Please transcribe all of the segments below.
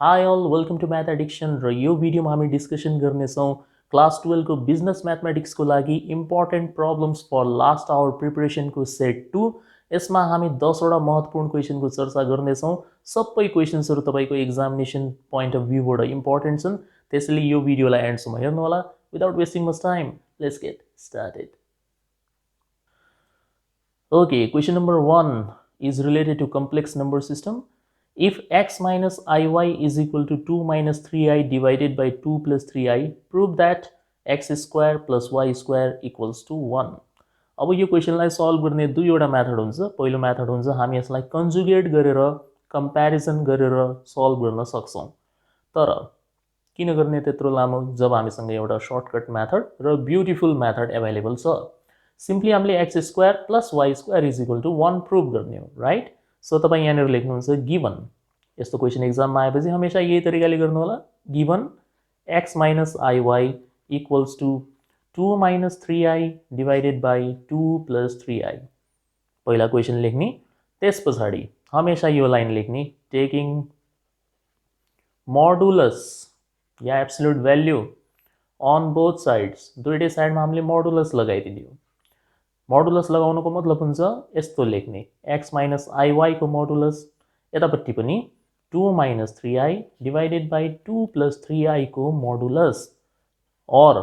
Hi all, welcome to Math Addiction र यो भिडियोमा हामी डिस्कसन गर्नेछौँ क्लास 12 को बिजनेस मैथमेटिक्स को लागि important problems for last hour preparation को सेट 2 यसमा हामी 10 वटा महत्त्वपूर्ण क्वेशन को चर्चा गर्नेछौँ सबै क्वेशन्सहरु तपाईको एक्जामिनेसन पॉइंट अफ व्यू बाट इम्पोर्टेन्ट छन् त्यसैले यो भिडियोलाई एन्ड सम्म हेर्नु होला without wasting much time let's get started Okay, question number 1 is related to complex number system. If x minus iy is equal to 2 minus 3i divided by 2 plus 3i, prove that x square plus y square equals to 1. अब यो क्वेशनलाई solve गर्ने दुईवटा method हुन्छ। पहिलो method हुन्छ हामी यसलाई conjugate गरेर कम्प्यारिजन गरेर सल्भ गर्न सक्छौं। तर किन गर्ने त्यत्रो लामो जब हामीसँग एउटा सर्टकट मेथड र ब्युटिफुल मेथड अवेलेबल छ। सिम्पली हामीले x square plus y square is equal to 1 prove गर्ने हो, राइट। सो तपाईं यहाँनिर लेख्नुहुन्छ गिवन, यस्तो क्वेशन एक्जाममा आएपछि हमेशा यही तरिकाले गर्नु होला। Given x minus iy equals to 2 minus 3i divided by 2 plus 3i। पहिला क्वेशन लेख्ने, त्यस पछाडि हमेशा यो लाइन लेख्ने, टेकिङ मोडुलस या absolute value on both sides. दुईटै साइडमा हामीले मोडुलस लगाइदिने हो। मोडुलस लगाउनुको मतलब हुन्छ यस्तो लेख्ने, x माइनस iy को मोडुलस, यतापट्टि पनि 2 minus 3i divided by 2 plus 3i को मोडुलस। और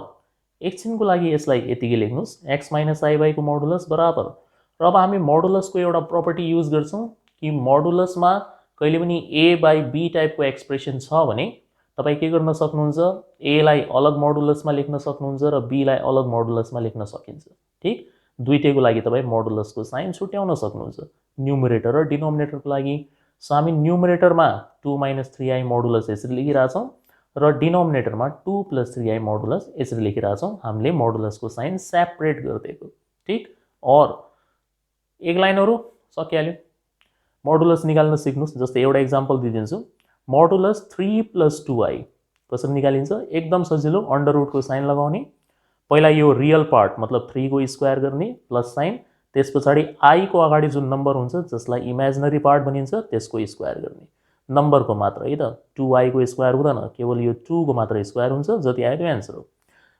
एकछिनको लागि यसलाई यतिकै लेख्नुस्, x माइनस iy को मोडुलस बराबर। र अब हामी मोडुलसको एउटा प्रपर्टी युज गर्छौं कि मोडुलसमा कहिले पनि a बाई b टाइपको एक्सप्रेसन छ भने तपाई के गर्न सक्नुहुन्छ, a लाई अलग मोडुलसमा लेख्न सक्नुहुन्छ र b लाई अलग मोडुलसमा लेख्न सकिन्छ। ठीक, दुईटैको लागि तपाई मोडुलसको साइन छुट्याउन सक्नुहुन्छ, न्युमरेटर र डिनोमिनेटरको लागि। सो हामी न्युमरेटरमा 2 माइनस 3i मोडुलस यसरी लेखिरहेछौं र डिनोमिनेटरमा 2 प्लस 3i मोडुलस यसरी लेखिरहेछौं। हामीले मोडुलसको साइन सेपरेट गरिदिएको। ठीक, और एक लाइनहरु सकिहाल्यो। मोडुलस निकाल्न सिक्नुस्। जस्तै एउटा एक्जाम्पल दिइदिन्छु, मोडुलस 3 प्लस 2i कसरी निकालिन्छ, एकदम सजिलो। अन्डर रुटको साइन लगाउने, पहिला यो रियल पार्ट मतलब 3 को स्क्वायर गर्ने प्लस साइन, त्यसपछि i को अगाडि जुन नम्बर हुन्छ जसलाई इमेजिनरी पार्ट भनिन्छ त्यसको स्क्वायर गर्ने। नम्बरको मात्र है त, 2i को स्क्वायर हुँदैन, केवल यो 2 को मात्र स्क्वायर हुन्छ, जति आयो त्यो आन्सर हो।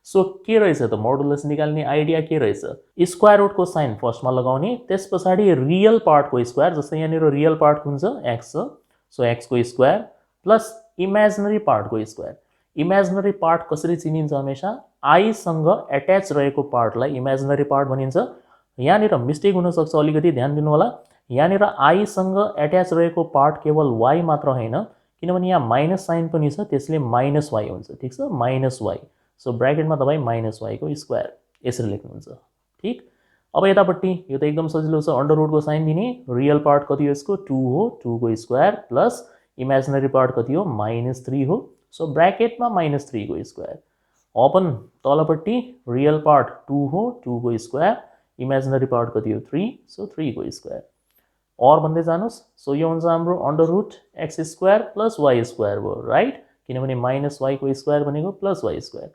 सो के रहेछ त मोडुलस निकाल्ने आइडिया के रहेछ, स्क्वायर रुटको साइन फर्स्टमा लगाउने, त्यसपछि रियल पार्टको स्क्वायर, जस्तै यहाँनिर रियल पार्ट हुन्छ x छ, सो x को स्क्वायर प्लस इमेजिनरी पार्टको स्क्वायर। इमेजिनरी पार्ट कसरी चिनिन्छ, हमेशा i सँग एट्याच रहेको पार्टलाई इमेजिनरी पार्ट भनिन्छ। यहाँनिर मिस्टेक हुन सक्छ, अलिकति ध्यान दिनु होला। यहाँनिर i सँग एट्याच रहेको पार्ट केवल y मात्र हैन, किनभने यहाँ माइनस साइन पनि छ, त्यसले माइनस y हुन्छ। ठीक छ, माइनस y। सो ब्र्याकेटमा तपाई माइनस y को स्क्वायर यसरी लेख्नुहुन्छ। ठीक, अब यतापट्टि यो त एकदम सजिलो छ, अन्डर रुटको साइन दिने, रियल पार्ट कति हो यसको 2 हो, 2 को स्क्वायर प्लस इमेजिनरी पार्ट कति हो -3 हो, सो ब्र्याकेटमा -3 को स्क्वायर। ओपन तलपट्टि रियल पार्ट 2 हो, 2 को स्क्वायर, इमेजिनरी पार्ट कति हो 3, सो 3 को स्क्वायर। और भन्दै जानुस्, सो यो हुन्छ हाम्रो under root x square plus y square भयो, राइट, किनभने माइनस y को स्क्वायर भनेको प्लस y स्क्वायर।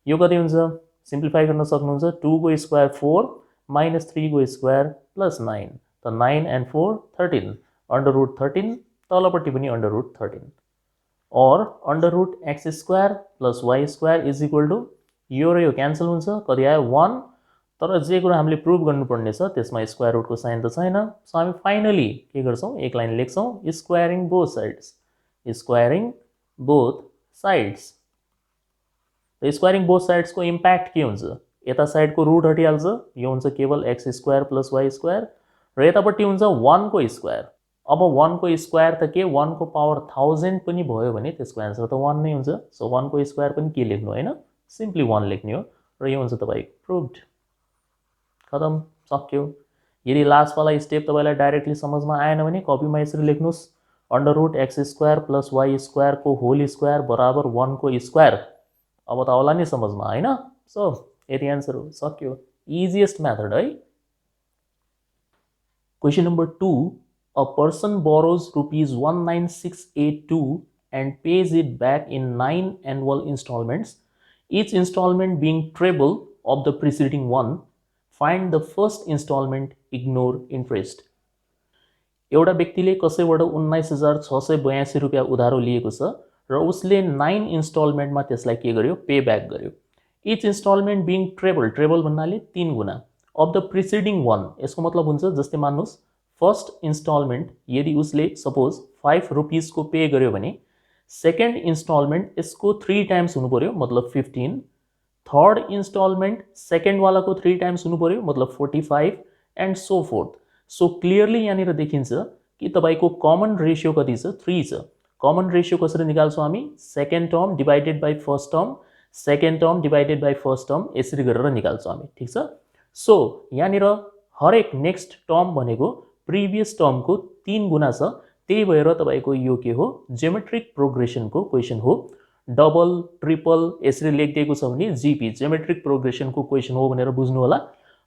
यो कति हुन्छ, सिम्प्लिफाई गर्न सक्नुहुन्छ, 2 को स्क्वायर 4 माइनस 3 को स्क्वायर प्लस 9, त 9 एन्ड 4 13, अन्डर रुट 13, तलपट्टि पनि अन्डर रुट 13। और under root x square plus y square is equal to यो र यो क्यान्सल हुन्छ, कति आयो 1। तर जे कुरा हामीले प्रुभ गर्नुपर्ने छ त्यसमा स्क्वायर रुटको साइन त छैन। सो हामी फाइनली के गर्छौं, एक लाइन लेख्छौं, squaring both sides. Squaring both sides, त स्क्वायरिङ बोथ साइड्स को इम्प्याक्ट के हुन्छ, यता साइडको रुट हटिहाल्छ, यो हुन्छ केवल x square plus y square, र यतापट्टि हुन्छ 1 को स्क्वायर। अब 1 को स्क्वायर त के 1 को पावर 1000 पनि भयो भने त्यसको आन्सर त 1 नै हुन्छ। सो 1 को स्क्वायर पनि के लेख्नु हैन, सिम्पली 1 लेख्ने हो, र यो हुन्छ तपाईको प्रुभड। खतम, सक्यो। यदि लास्ट वाला स्टेप तपाईलाई डाइरेक्टली समझमा आएन भने कपीमा यसरी लेख्नुस्, under root x square plus y square को होल स्क्वायर बराबर 1 को स्क्वायर। अब त आउला नि समझमा हैन। सो यति आन्सर हो, सक्यो। इजिएस्ट मेथड है। Question number 2, a person borrows rupees 19682 and pays it back in 9 annual installments, each installment being treble of the preceding one. Find the first installment, ignore interest. एउटा व्यक्तिले कसैबाट 19682 रुपैयाँ उधारो लिएको छ र उसले 9 इन्स्टलमेन्टमा त्यसलाई के गर्यो, पे ब्याक गर्यो। Each installment being treble, treble भन्नाले 3 गुणा अफ द प्रिसिडिङ वान। यसको मतलब हुन्छ जस्तै मान्नुहोस् फर्स्ट इन्स्टलमेन्ट यदि उसले सपोज 5 रुपिसको पे गर्यो भने सेकेन्ड इन्स्टलमेन्ट यसको 3 टाइम्स हुनु पर्यो, मतलब 15। थर्ड इन्स्टलमेन्ट सेकेन्डवालाको 3 टाइम्स हुनु पर्यो, मतलब 45 and so fourth. So clearly यहाँनिर देखिन्छ कि तपाईँको कमन रेसियो कति छ, 3 छ। कमन रेसियो कसरी निकाल्छौँ हामी, second term divided by first term, second term divided by first term, यसरी गरेर निकाल्छौँ हामी, ठिक छ। सो यहाँनिर हरेक नेक्स्ट टर्म भनेको प्रिभियस टर्मको 3 गुणा छ, त्यही भएर तपाईँको यो के हो, ज्योमेट्रिक प्रोग्रेसनको क्वेसन हो। डबल ट्रिपल यसरी लेखिदिएको छ भने जिपी ज्योमेट्रिक प्रोग्रेसनको क्वेसन हो भनेर बुझ्नु होला।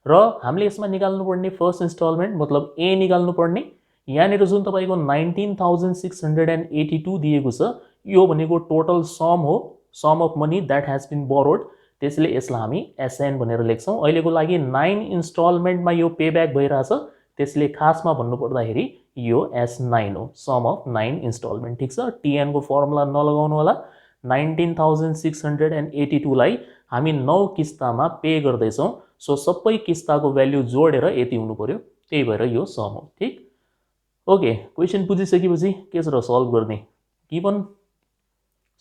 र हामीले यसमा निकाल्नुपर्ने फर्स्ट इन्स्टलमेन्ट मतलब ए निकाल्नुपर्ने, यहाँनिर जुन तपाईँको 19,682 दिएको छ यो भनेको टोटल सम हो, sum of money that has been borrowed, त्यसैले यसलाई हामी एसएन भनेर लेख्छौँ। अहिलेको लागि 9 इन्स्टलमेन्टमा यो पे ब्याक भइरहेछ, त्यसले खासमा भन्नुपर्दाखेरि यो S9 हो, सम अफ 9 इन्स्टलमेन्ट, ठिक छ। टिएनको फर्मुला नलगाउनु होला। 19,682 लाई हामी 9 किस्तामा पे गर्दैछौँ, सो सबै किस्ताको भ्याल्यु जोडेर यति हुनु पर्यो, त्यही भएर यो सम हो, ठिक। ओके, क्वेसन बुझिसकेपछि के छ र सल्भ गर्ने। गिभन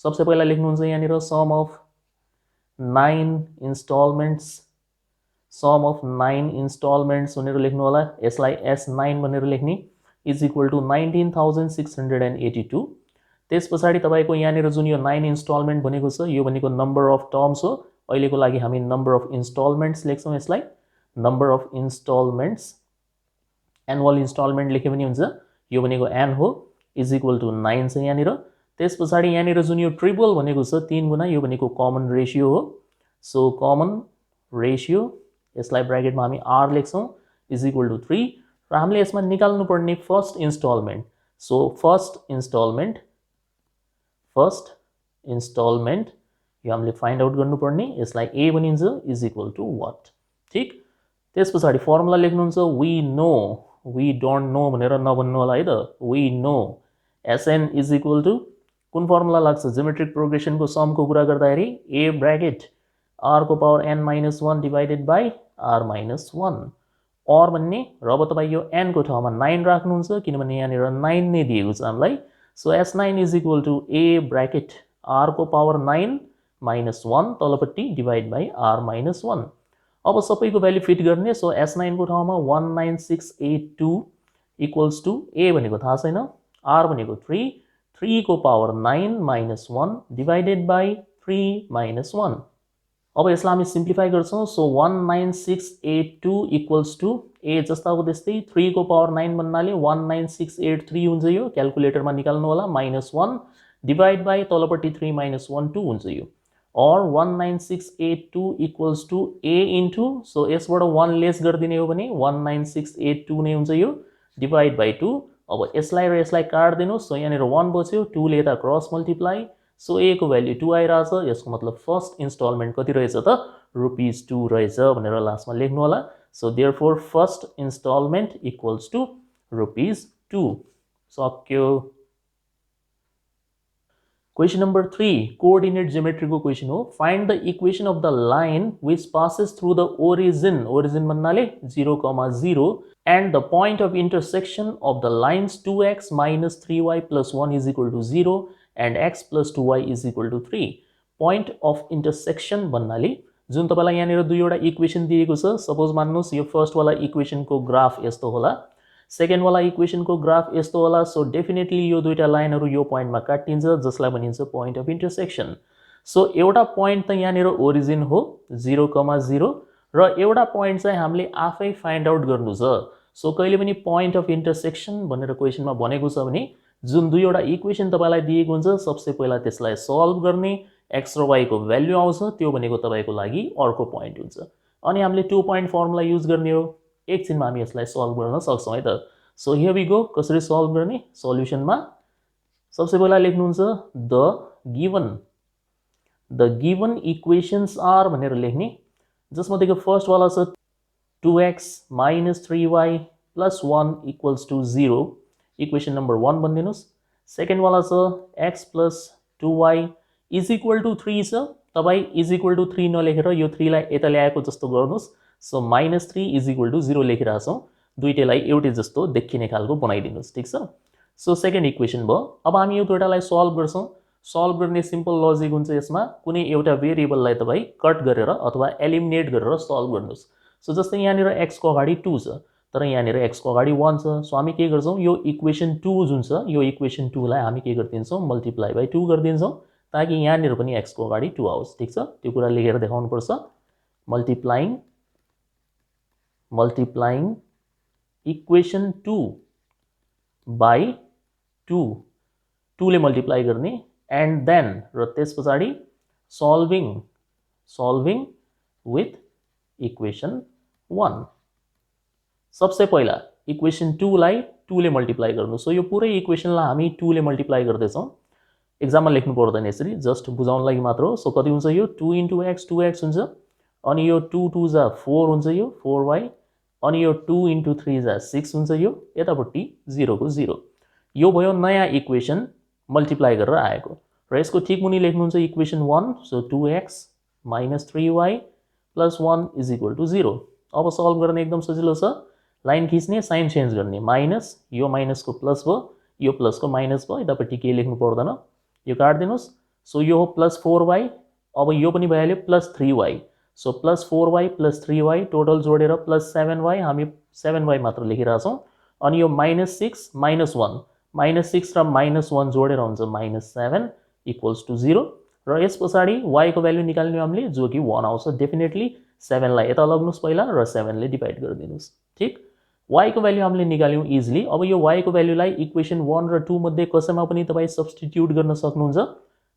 सबसे पहिला लेख्नुहुन्छ यहाँनिर sum of 9 installments, sum of 9 installments भनेर लेख्नु होला। यसलाई S9 भनेर लेख्ने, इज इक्वल टु 19,682। त्यस पछाडि तपाईँको यहाँनिर जुन यो 9 इन्स्टलमेन्ट भनेको छ यो भनेको नम्बर अफ टर्म्स हो। अहिलेको लागि हामी नम्बर अफ इन्स्टलमेन्ट्स लेख्छौँ यसलाई, number of instalments. Annual instalment लेख्यो भने हुन्छ, यो भनेको एन हो, इज इक्वल टु 9 छ यहाँनिर। त्यस पछाडि यहाँनिर जुन यो ट्रिपल भनेको छ 3 गुणा, यो भनेको कमन रेसियो हो। सो कमन रेसियो यसलाई ब्र्याकेटमा हामी आर लेख्छौँ, इज इक्वल टु 3। र हामीले यसमा निकाल्नुपर्ने first instalment, so first instalment यो हामीले फाइन्ड आउट गर्नुपर्ने, यसलाई ए भनिन्छ, इज इक्वल टु वाट, ठिक। त्यस पछाडि फर्मुला लेख्नुहुन्छ, we know, we don't know भनेर नभन्नु होला है त, we know SN is equal to कुन फर्मुला लाग्छ, ज्योमेट्रिक प्रोग्रेसनको समको कुरा गर्दाखेरि ए ब्र्याकेट आर को power n minus 1 divided by r minus 1। और भन्ने र अब तपाईँ यो n को ठाउँमा 9 राख्नुहुन्छ किनभने यहाँनिर 9 नै दिएको छ हामीलाई। So S9 is equal to a bracket r को पावर 9 माइनस 1 तलपट्टि डिभाइड बाई आर माइनस 1। अब सबैको भ्याल्यु फिट गर्ने, सो S9 को ठाउँमा 19,682 इक्वल्स टु ए भनेको थाहा छैन, आर भनेको 3, 3 को power 9 minus 1 divided by 3 minus 1। अब यसलाई हामी सिम्प्लिफाई गर्छौँ, सो 19,682 इक्वल्स टु ए जस्ताको त्यस्तै 3 को पावर 9 भन्नाले 19,683 हुन्छ, यो क्यालकुलेटरमा निकाल्नु होला, माइनस 1 डिभाइड बाई तलपट्टि 3 माइनस 1 2 हुन्छ यो। और 19,682 equals to a into, so यसबाट 1 लेस गरिदिने हो भने 19,682 नै हुन्छ यो, डिभाइड बाई 2। अब यसलाई र यसलाई काट्दिनु, सो यहाँनिर 1 बच्यो, 2 ले यता क्रस मल्टिप्लाई, सो ए को भ्याल्यु 2 आइरहेछ। यसको मतलब फर्स्ट इन्स्टलमेन्ट कति रहेछ त, ₹2 रहेछ भनेर लास्टमा लेख्नु होला। So therefore first installment equals to ₹2। सक्यो। क्वेसन नम्बर 3 कोअर्डिनेट ज्योमेट्रीको क्वेसन हो। Find the equation of the line which passes through the origin, origin भन्नाले 0,0 and the point of intersection of the lines 2x minus 3y plus 1 is equal to 0 and x plus 2y is equal to 3. Point of intersection भन्नाले जुन तपाईलाई यहाँनिर दुईवटा equation दिएको छ, suppose मान्नुहोस् यो first वाला इक्वेसनको ग्राफ यस्तो होला, सेकेन्ड वाला इक्वेसनको ग्राफ यस्तो होला। सो डेफिनेटली यो दुईटा लाइनहरु यो पोइन्टमा काटिन्छ जसलाई भनिन्छ पोइन्ट अफ इन्टरसेक्सन। सो एउटा पोइन्ट त यहाँनिर ओरिजिन हो 0,0 र एउटा पोइन्ट चाहिँ हामीले आफै फाइन्ड आउट गर्नु छ। सो कहिले पनि पोइन्ट अफ इन्टरसेक्सन भनेर क्वेसनमा भनेको छ भने जुन दुईवटा इक्वेसन तपाईलाई दिएको हुन्छ सबसे पहिला त्यसलाई सल्भ गर्ने, x र y को भ्याल्यु आउँछ, त्यो भनेको तपाईको लागि अर्को पोइन्ट हुन्छ, अनि हामीले 2 पोइन्ट फर्मुला युज गर्ने हो। एकछिनमा हामी यसलाई सल्भ गर्न सक्छौं है त। सो हियर वी गो, कसरी सल्भ गर्ने, सल्युसनमा सबसे पहिला लेख्नुहुन्छ द गिवन इक्वेशन्स आर भनेर लेख्ने, जसमध्येको फर्स्ट वाला छ 2x minus 3y plus 1 equals to 0, equation number 1 भनिदिनुस्। सेकेन्ड वाला छ x plus 2y is equal to 3 छ। तपाईँ इज इक्वल टू 3 नलेखेर यो 3 लाई यता ल्याएको जस्तो गर्नुहोस्। सो -3 इज इक्वल टू 0 लेखिरहेको छौँ। दुईटैलाई एउटै जस्तो देखिने खालको बनाइदिनुहोस्। ठिक छ। सो सेकेन्ड इक्वेसन भयो। अब हामी यो दुईटालाई सल्भ गर्छौँ। सल्भ गर्ने सिम्पल लजिक हुन्छ यसमा कुनै एउटा भेरिएबललाई तपाईँ कट गरेर अथवा एलिमिनेट गरेर सल्भ गर्नुहोस्। सो जस्तै यहाँनिर x को अगाडि 2 छ तर यहाँनिर x को अगाडि 1 छ। सो हामी के गर्छौँ यो इक्वेसन 2 जुन छ यो इक्वेसन 2 लाई हामी के गरिदिन्छौँ मल्टिप्लाई बाइ 2 गरिदिन्छौँ ताकि यहाँनिर पनि x को अगाडि 2 आओस्। ठिक छ। त्यो कुरा लेखेर देखाउनुपर्छ। मल्टिप्लाइङ इक्वेसन 2 बाई 2 2 ले मल्टिप्लाई गर्ने एन्ड देन र त्यस पछाडि सल्भिङ विथ इक्वेसन 1। सबसे पहिला इक्वेसन 2 लाई 2 ले मल्टिप्लाई गर्नु। सो यो पुरै इक्वेसनलाई हामी 2 ले मल्टिप्लाई गर्दैछौँ। एक्जाममा लेख्नु पर्दैन यसरी, जस्ट बुझाउन लागि मात्र हो। सो कति हुन्छ यो 2 into x 2x हुन्छ अनि यो 2 2 जा 4 हुन्छ यो 4y अनि यो 2 into 3 जा 6 हुन्छ यो यतापट्टि 0 को 0। यो भयो नयाँ इक्वेसन मल्टिप्लाई गरेर आएको र यसको ठिक मुनि लेख्नुहुन्छ equation 1। So 2x - 3y + 1 is equal to 0। अब सल्भ गर्ने एकदम सजिलो छ। लाइन खिच्ने साइन चेन्ज गर्ने माइनस यो माइनसको प्लस भयो यो प्लसको माइनस भयो यतापट्टि केही लेख्नु पर्दैन यो काट्दिनुस्। सो यो हो +4y अब यो पनि भइहाल्यो +3y। So +4y + 3y total जोडेर +7y हामी 7y मात्र लेखिरहेछौँ अनि यो -6 - 1 -6 र -1 जोडेर हुन्छ -7 इक्वल्स टू 0 र यस पछाडि y को भ्यालु निकाल्ने हामीले जो कि 1 आउँछ। डेफिनेटली 7 लाई यता लग्नुस् पहिला र 7 ले डिभाइड गरिदिनुस्। ठिक। y को भ्यालु हामीले निकाल्यौँ इजिली। अब यो y को भ्यालुलाई इक्वेसन 1 र 2 मध्ये कसैमा पनि तपाईँ सब्स्टिट्युट गर्न सक्नुहुन्छ।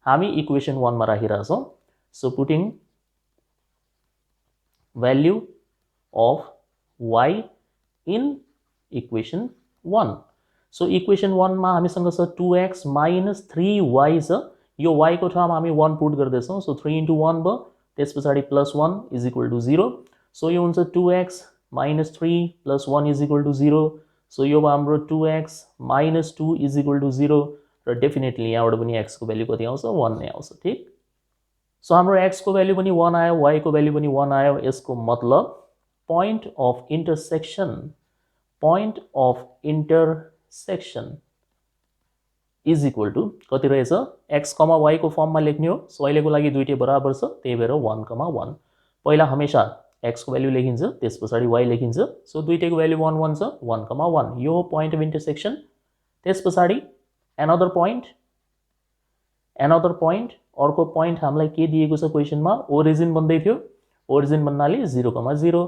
हामी इक्वेसन 1 मा राखिरहेछौँ। So putting value of y in equation 1। So equation 1 मा हामीसँग छ 2x - 3y छ। यो y को ठाउँमा हामी 1 पुट गर्दैछौँ। सो 3 into 1 भयो त्यस पछाडि +1 इज इक्वल टू 0। सो यो हुन्छ 2x - 3 + 1 is equal to 0। So यो भयो हाम्रो 2x - 2 इज इक्वल टू 0 र डेफिनेटली यहाँबाट पनि x को भ्यालु कति आउँछ 1 नै आउँछ। ठिक। सो हाम्रो x को भ्यालु पनि 1 आयो y को भ्यालु पनि 1 आयो। यसको मतलब point of intersection is equal to कति रहेछ x, y को फर्ममा लेख्ने हो। सो अहिलेको लागि दुईटै बराबर छ त्यही भएर 1, 1 पहिला हमेशा x को भ्यालु लेखिन्छ त्यस पछाडि y लेखिन्छ। सो दुईटैको भ्यालु 1 1 छ 1, 1 यो हो पोइन्ट अफ इन्टरसेक्सन। त्यस पछाडि एनदर पोइन्ट अर्को पोइन्ट हामीलाई के दिएको छ क्वेसनमा ओरिजिन भन्दै थियो। ओरिजिन भन्नाले 0, 0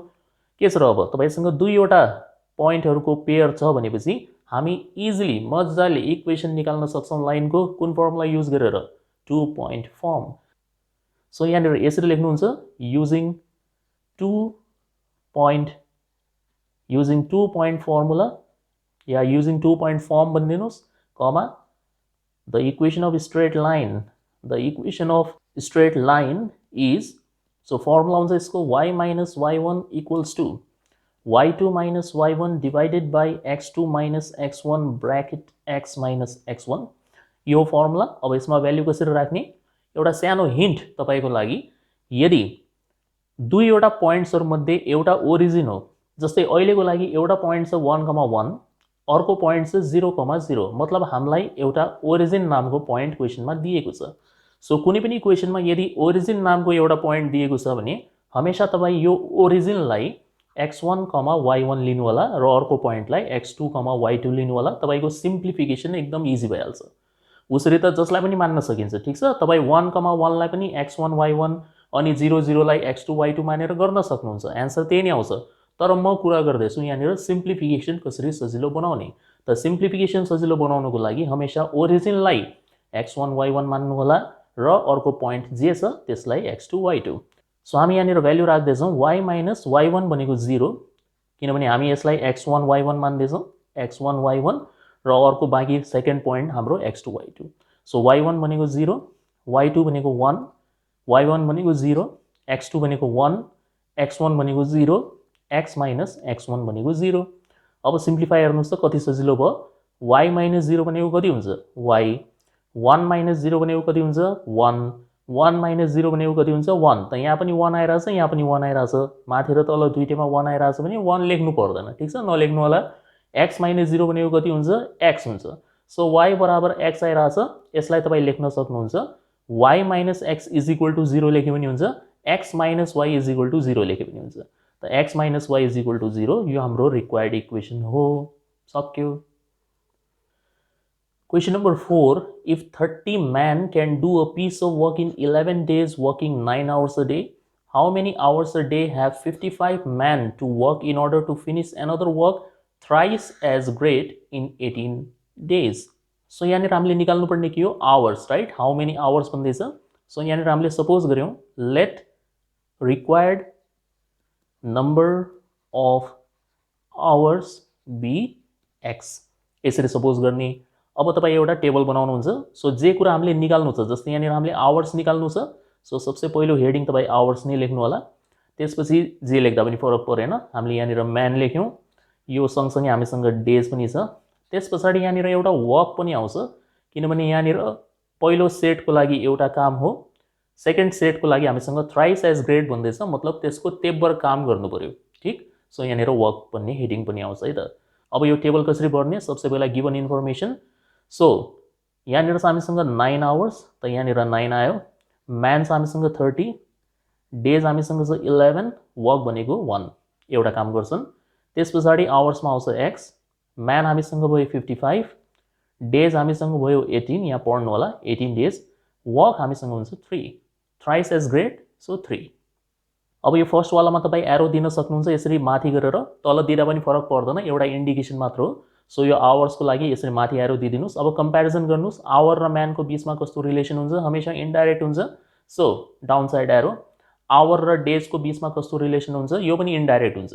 के छ र अब तपाईसँग दुईवटा पोइन्टहरुको पेयर छ भनेपछि हामी इजिली मजाले इक्वेसन निकाल्न सक्छौं लाइनको कुन फर्मुला युज गरेर 2 पोइन्ट फर्म। सो यहाँनिर यसरी लेख्नुहुन्छ युजिङ 2 पोइन्ट फर्मुला या युजिङ 2 पोइन्ट फर्म भनिदिनुस् comma the equation of straight line is. So formula हुन्छ यसको y - y1 equals to y2 - y1 divided by x2 - x1 bracket x - x1 यो formula. अब यसमा भ्यालु कसरी राख्ने एउटा सानो हिन्ट तपाईको लागि। यदि दुईवटा पोइन्ट्सहरु मध्ये एउटा ओरिजिन हो जस्तै अहिलेको लागि एउटा पोइन्ट छ 1, 1 अर्को पोइन्ट छ 0, 0 मतलब हामीलाई एउटा ओरिजिन नामको पोइन्ट क्वेसनमा दिएको छ। सो कुनै पनि क्वेसनमा यदि ओरिजिन नामको एउटा पोइन्ट दिएको छ भने हमेशा तपाई यो ओरिजिनलाई x1, y1 लिनु होला र अर्को पोइन्टलाई x2, y2 लिनु होला। तपाईको सिम्प्लिफिकेसन एकदम इजी भइहाल्छ। उसरी त जसलाई पनि मान्न सकिन्छ। ठीक छ। तपाई 1, 1 लाई पनि x1, y1 अनि 0, 0 लाई x2, y2 मानेर गर्न सक्नुहुन्छ। आन्सर त्यही नै आउँछ। तर म कुरा गर्दैछु यहाँनिर सिम्प्लिफिकेसन कसरी सजिलो बनाउने। त सिम्प्लिफिकेसन सजिलो बनाउनको लागि हमेशा ओरिजिनलाई x1, y1 मान्नु होला र अर्को पोइन्ट जे छ त्यसलाई x2, y2। सो हामी यहाँनिर भ्यालु राख्दै छौं y - y1 भनेको 0 किनभने हामी यसलाई x1, y1 मान्दै छौं x1, y1 र अर्को बाँकी सेकेन्ड पोइन्ट हाम्रो x2, y2। सो y1 भनेको 0, y2 भनेको 1, y1 भनेको 0, x2 भनेको 1, x1 भनेको 0, x - x1 भनेको 0। अब सिम्प्लिफाई हेर्नुस् त कति सजिलो भयो। y - 0 भनेको कति हुन्छ y 1 माइनस 0 भनेको कति हुन्छ 1, 1 माइनस 0 भनेको कति हुन्छ 1, त यहाँ पनि 1 आइरहेछ, यहाँ पनि 1 आइरहेछ, माथि र तल दुईटैमा 1 आइरहेछ भने 1 लेख्नु पर्दैन, ठीक छ, नलेख्नु होला। x माइनस 0 भनेको कति हुन्छ x हुन्छ। सो y बराबर x आइरहेछ, यसलाई तपाईँ लेख्न सक्नुहुन्छ y minus x is equal to 0 लेख्यो भने हुन्छ x minus y is equal to 0 लेख्यो भने हुन्छ। त x minus y is equal to 0 यो हाम्रो रिक्वायर्ड इक्वेसन हो। सक्यो। Question number 4. If 30 men can do a piece of work in 11 days working 9 hours a day, how many hours a day have 55 men to work in order to finish another work thrice as great in 18 days? So यहाँनिर हामीले निकाल्नु पर्ने के हो hours, right? How many hours भन्दैछ। So यहाँनिर हामीले suppose गर्यौं let required number of hours be x, यसरी सपोज गर्ने। अब तपाईँ एउटा टेबल बनाउनुहुन्छ। सो जे कुरा हामीले निकाल्नु छ, जस्तै यहाँनिर हामीले आवर्स निकाल्नु छ, सो सबसे पहिलो हेडिङ तपाईँ आवर्स नै लेख्नु होला। त्यसपछि जे लेख्दा पनि फरक परेन, हामीले यहाँनिर म्यान लेख्यौँ, यो सँगसँगै हामीसँग डेज पनि छ। त्यस पछाडि यहाँनिर एउटा वर्क पनि आउँछ, किनभने यहाँनिर पहिलो सेटको लागि एउटा काम हो, सेकेन्ड सेटको लागि हामीसँग थ्राइस एज ग्रेट भन्दैछ, मतलब त्यसको तेब्बर काम गर्नु पर्यो, ठीक। सो यहाँनिर वर्क भन्ने हेडिङ पनि आउँछ है त। अब यो टेबल कसरी भर्ने, सबसे पहिला गिभन इन्फर्मेसन। सो यहाँनिर छ हामीसँग 9 आवर्स, त यहाँनिर 9 आयो। म्यान छ हामीसँग 30, डेज हामीसँग छ 11, वर्क भनेको 1, एउटा काम गर्छन्। त्यस पछाडि आवर्समा आउँछ एक्स, म्यान हामीसँग भयो 55, डेज हामीसँग भयो 18, यहाँ पढ्नु होला 18 डेज, वर्क हामीसँग हुन्छ 3, थ्राइस एज ग्रेट, सो 3। अब यो फर्स्टवालामा तपाईँ एरो दिन सक्नुहुन्छ यसरी माथि गरेर, तल दिँदा पनि फरक पर्दैन, एउटा इन्डिकेसन मात्र हो। सो यो आवर्सको लागि यसरी माथि एरो दिदिनुस्। अब कम्पेरिजन गर्नुस्, आवर र म्यानको बीचमा कस्तो रिलेसन हुन्छ, हमेशा इन्डाइरेक्ट हुन्छ। So down side arrow. Hour र डेजको बीचमा कस्तो रिलेसन हुन्छ, यो पनि इन्डाइरेक्ट हुन्छ।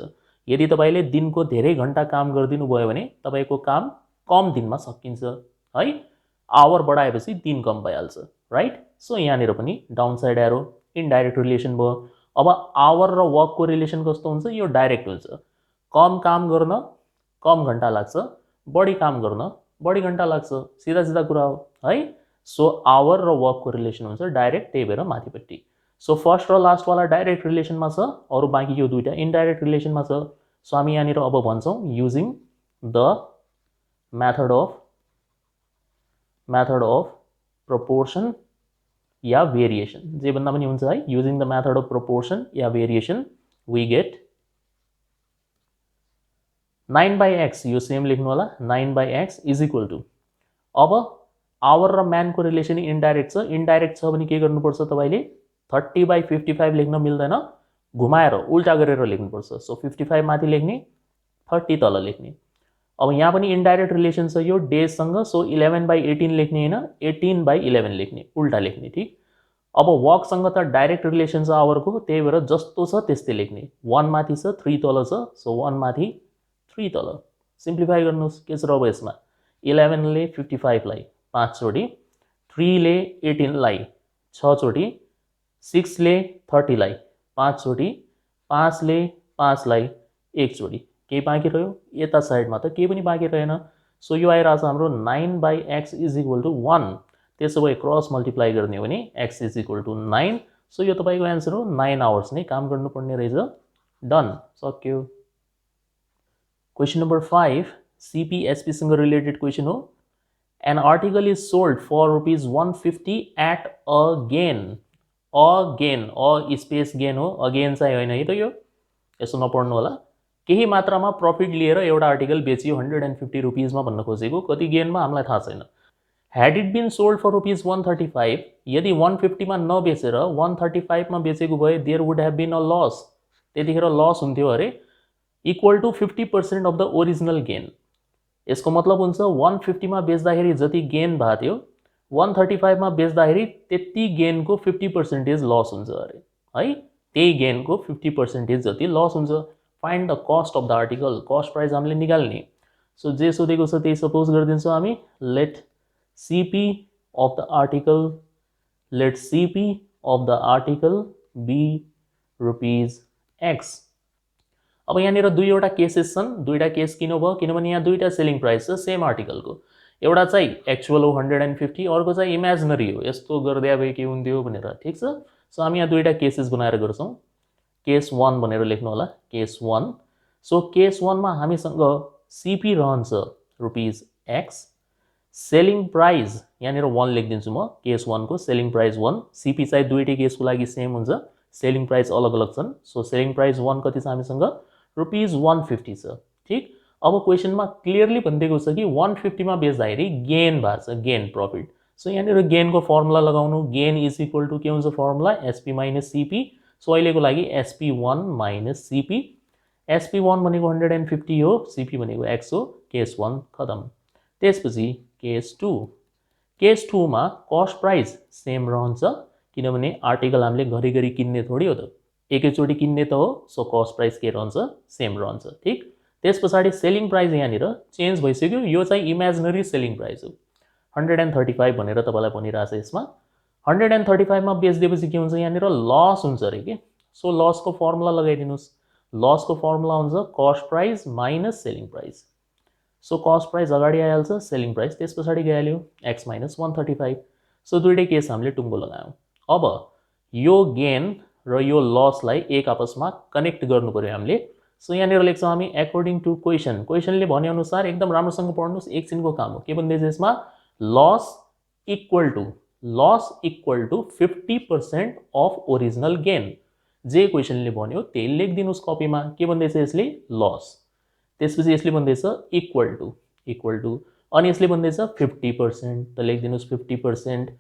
यदि तपाईँले दिनको धेरै घन्टा काम गरिदिनु भयो भने तपाईँको काम कम दिनमा सकिन्छ है, आवर बढाएपछि दिन कम भइहाल्छ, राइट। सो यहाँनिर पनि down side arrow, indirect relation भयो। अब आवर र वर्कको रिलेसन कस्तो हुन्छ, यो डाइरेक्ट हुन्छ। कम काम गर्न कम घन्टा लाग्छ, बढी काम गर्न बढी घन्टा लाग्छ, सिधा सिधा कुरा हो है। सो आवर र वर्कको रिलेसन हुन्छ डाइरेक्ट, त्यही भएर माथिपट्टि। सो फर्स्ट र लास्टवाला डाइरेक्ट रिलेसनमा छ, अरू बाँकी यो दुईटा इन्डाइरेक्ट रिलेसनमा छ। सो हामी यहाँनिर अब भन्छौँ using the method of proportion या वेरिएसन, जे भन्दा पनि हुन्छ है। Using the method of proportion या वेरिएसन वी गेट 9/x, यो सेम लेख्नु होला, 9/x इज इक्वल टू, अब आवर र म्यानको रिलेसन इन्डाइरेक्ट छ, इन्डाइरेक्ट छ भने के गर्नुपर्छ तपाईँले 30/55 लेख्न मिल्दैन, घुमाएर उल्टा गरेर लेख्नुपर्छ। सो 55 माथि लेख्ने, 30 तल लेख्ने। अब यहाँ पनि इन्डाइरेक्ट रिलेसन छ यो डेजसँग, सो 11/18 लेख्ने होइन, 18/11 लेख्ने, उल्टा लेख्ने, ठीक। अब वर्कसँग त डाइरेक्ट रिलेसन छ आवरको, त्यही भएर जस्तो छ त्यस्तै लेख्ने। 1 माथि छ 3 तल छ, सो 1 माथि 3 तल। सिम्प्लिफाई गर्नुहोस्, के छ र अब यसमा 11 ले 55 लाई 5 चोटि, 3 ले 18 लाई 6 चोटि, 6 ले 30 लाई 5 चोटि, 5 ले 5 लाई 1 चोटि। केही बाँकी रह्यो, यता साइडमा त केही पनि बाँकी रहेन। सो यो आइरहेछ हाम्रो 9/x इज इक्वल टू 1। त्यसो भए क्रस मल्टिप्लाई गर्ने हो भने x is equal to 9। So यो तपाईँको एन्सर हो, 9 आवर्स नै काम गर्नुपर्ने रहेछ। डन, सक्यो। क्वेसन नम्बर 5, CPSPसँग रिलेटेड क्वेसन हो। An article is sold for ₹150 at a gain, a space gain हो, अगेन चाहिँ होइन है त, यो यसो नपढ्नु होला। केही मात्रामा प्रफिट लिएर एउटा आर्टिकल बेचियो 150 रुपिजमा भन्न खोजेको, कति गेनमा हामीलाई थाहा छैन। Had it been sold for ₹135, यदि 150 मा नबेचेर 135 मा बेचेको भए there would have been a loss, त्यतिखेर लस हुन्थ्यो अरे, equal to 50% of the original gain. यसको मतलब हुन्छ 150 मा बेच्दाखेरि जति गेन भएको थियो 135 मा बेच्दाखेरि त्यति गेनको 50% लस हुन्छ अरे है, त्यही गेनको 50% जति लस हुन्छ। Find the cost of the article, cost price हामीले निकाल्ने। सो जे सोधेको छ त्यही सपोज गरिदिन्छौँ हामी। Let CP of the article, let CP of the article be ₹X। अब यहाँनिर दुईवटा केसेस छन्, दुईटा केस किन भयो, किनभने यहाँ दुईटा सेलिङ प्राइस छ सेम आर्टिकलको। एउटा चाहिँ एक्चुअल हो 150, अर्को चाहिँ इमेजिनरी हो, यस्तो गरिदिया भए के हुन्थ्यो भनेर। ठिक छ, सो हामी यहाँ दुईवटा केसेस बनाएर गर्छौँ। केस 1 भनेर लेख्नु होला, केस 1। सो केस 1 मा हामीसँग सिपी रहन्छ ₹x, सेलिङ प्राइस यहाँनिर 1 लेखिदिन्छु म, केस 1 को सेलिङ प्राइस 1, सिपी चाहिँ दुईटै केसको लागि सेम हुन्छ, सेलिङ प्राइस अलग अलग छन्। सो सेलिङ प्राइस 1 कति छ हामीसँग, ₹150 छ। ठिक, अब क्वेसनमा क्लियरली भनिदिएको छ कि 150 मा बेच्दाखेरि गेन भएको छ, गेन प्रफिट। सो यहाँनिर गेनको फर्मुला लगाउनु, गेन इज इक्वल टु के हुन्छ formula, SP minus CP. So अहिलेको लागि SP1 माइनस सिपी, SP1 भनेको 150 हो, सिपी भनेको x हो, केस 1 खतम। त्यसपछि केस 2, केस 2 मा कस्ट प्राइस सेम रहन्छ, किनभने आर्टिकल हामीले घरिघरि किन्ने थोडी हो त, एकैचोटि किन्ने त हो। सो कस्ट प्राइस के रहन्छ, सेम रहन्छ। ठिक, त्यस पछाडि सेलिङ प्राइस यहाँनिर चेन्ज भइसक्यो, यो चाहिँ इमेजिनरी सेलिङ प्राइस हो, 135 भनेर तपाईँलाई भनिरहेछ यसमा। 135 मा बेचिदिएपछि के हुन्छ, यहाँनिर लस हुन्छ अरे के। सो लसको फर्मुला लगाइदिनुहोस्, लसको फर्मुला हुन्छ cost price minus selling price. So cost price अगाडि आइहाल्छ, सेलिङ प्राइस त्यस पछाडि गइहाल्यो, x माइनस 135। सो दुईटै केस हामीले टुङ्गो लगायौँ। अब यो गेन र यो लसलाई एक आपसमा कनेक्ट गर्नु पर्यो हामीले। सो यहाँनिर लेख्छौँ हामी एकर्डिङ टु क्वेसन, क्वेसनले भनेअनुसार एकदम राम्रोसँग पढ्नुहोस्, एकछिनको काम हो। के भन्दैछ यसमा, loss equal to 50% of original gain. जे क्वेसनले भन्यो त्यही लेखिदिनुहोस् कपीमा। के भन्दैछ यसले, लस, त्यसपछि यसले भन्दैछ इक्वल टु, अनि यसले भन्दैछ 50%, त लेखिदिनुहोस् 50%।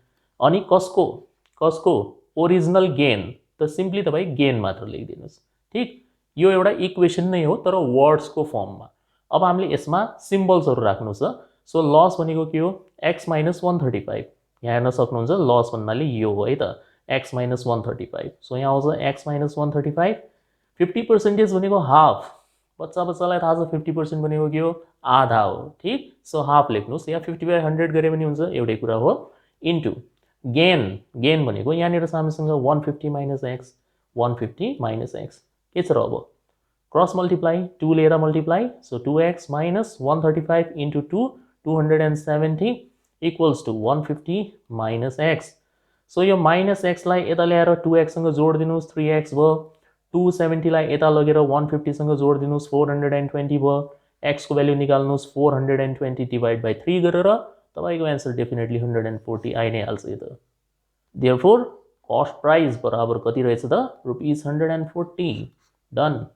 अनि कसको ओरिजिनल गेन, त सिम्पली तपाईँ गेन मात्र लेखिदिनुहोस्। ठिक, यो एउटा इक्वेसन नै हो तर वर्ड्सको फर्ममा। अब हामीले यसमा सिम्बल्सहरू राख्नु छ। सो लस भनेको के हो, x माइनस 135, यहाँ हेर्न सक्नुहुन्छ लस भन्नाले यो हो है त, x माइनस 135। सो यहाँ आउँछ x माइनस 135, 50% भनेको हाफ, बच्चालाई थाहा छ 50% भनेको के हो, आधा हो। ठिक, सो हाफ लेख्नुहोस्, या 50/100 गरे पनि हुन्छ, एउटै कुरा हो, इन्टु गेन भनेको यहाँनिर हामीसँग 150 माइनस एक्स, 150 माइनस एक्स के छ र, अब क्रस मल्टिप्लाई, 2 लिएर multiply. So 2x minus 135 into 2, 270 equals to 150 minus x. So यो माइनस एक्सलाई यता ल्याएर 2x सँग जोडिदिनुहोस्, 3x भयो। 270 लाई यता लगेर 150 सँग जोडिदिनुहोस्, 420 भयो। x को भ्यालु निकाल्नुहोस्, 420 डिभाइड बाई 3 गरेर तपाईँको एन्सर डेफिनेटली 140 आइ नै हाल्छ। यो त देयरफोर कस्ट प्राइस बराबर कति रहेछ त, ₹140। डन।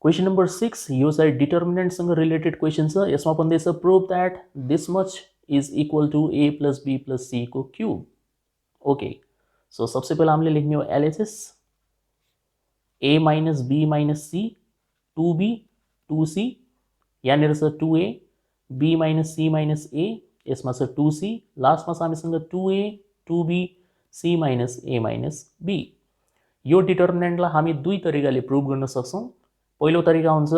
क्वेसन नम्बर 6, यो चाहिँ डिटर्मिनेन्टसँग रिलेटेड क्वेसन छ। यसमा भन्दैछ prove that this much is equal to a plus b plus c को क्यूब। ओके, सो सबसे पहले हामीले लेख्ने हो LHS, a minus b minus c, 2b 2c, यहाँनिर छ 2a, b minus c minus a, यसमा छ 2c, लास्टमा छ हामीसँग 2a 2b c minus a minus b। यो डिटर्मिनेन्टलाई हामी दुई तरिकाले प्रुभ गर्न सक्छौँ। पहिलो तरिका हुन्छ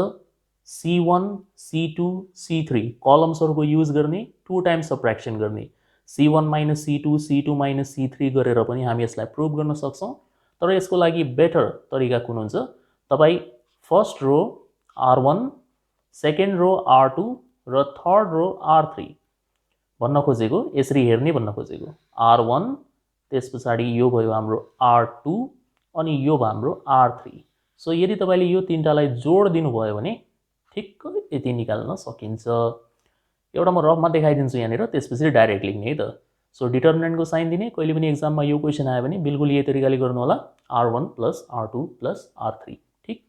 C1 C2 C3 कलम्सहरूको युज गर्ने, 2 टाइम्स सब्ट्र्याक्सन गर्ने, C1 minus C2 C2 minus C3 गरेर पनि हामी यसलाई प्रुभ गर्न सक्छौँ। तर यसको लागि बेटर तरिका कुन हुन्छ, तपाईँ फर्स्ट रो R1, सेकेन्ड रो R2 र थर्ड रो R3 भन्न खोजेको, यसरी हेर्ने भन्न खोजेको। R1, त्यस पछाडि यो भयो हाम्रो R2, अनि यो भयो हाम्रो R3। सो यदि तपाईँले यो तीनटालाई जोड दिनुभयो भने ठिक्कै यति निकाल्न सकिन्छ। एउटा म रफमा देखाइदिन्छु यहाँनिर, त्यसपछि डाइरेक्ट लेख्ने है त। सो डिटर्मिनेन्टको साइन दिने, कहिले पनि एक्जाममा यो क्वेसन आयो भने बिल्कुल यही तरिकाले गर्नु होला, R1 plus R2 plus R3। ठिक,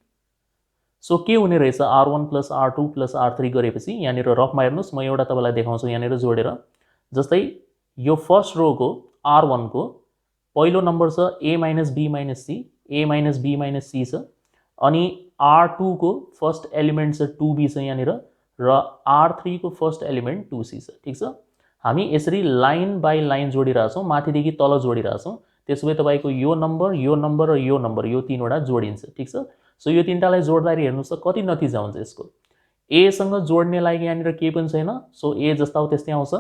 सो के हुने रहेछ R1 plus R2 plus R3 गरेपछि, यहाँनिर रफमा हेर्नुहोस्, म एउटा तपाईँलाई देखाउँछु यहाँनिर जोडेर। जस्तै यो फर्स्ट रोको R1 को पहिलो नम्बर छ a minus b minus c, a minus b minus c छ, अनि R2 को फर्स्ट एलिमेन्ट छ 2b छ यहाँनिर, र R3 को फर्स्ट एलिमेन्ट 2c छ। ठिक छ, हामी यसरी लाइन बाई लाइन जोडिरहेछौँ, माथिदेखि तल जोडिरहेछौँ। त्यसो भए तपाईँको यो नम्बर र यो नम्बर, यो तीनवटा जोडिन्छ। ठिक छ, सो यो तीनटालाई जोड्दाखेरि हेर्नुहोस् त कति नतिजा हुन्छ यसको। a सँग जोड्ने लागि यहाँनिर केही पनि छैन, सो a जस्ता हो त्यस्तै आउँछ।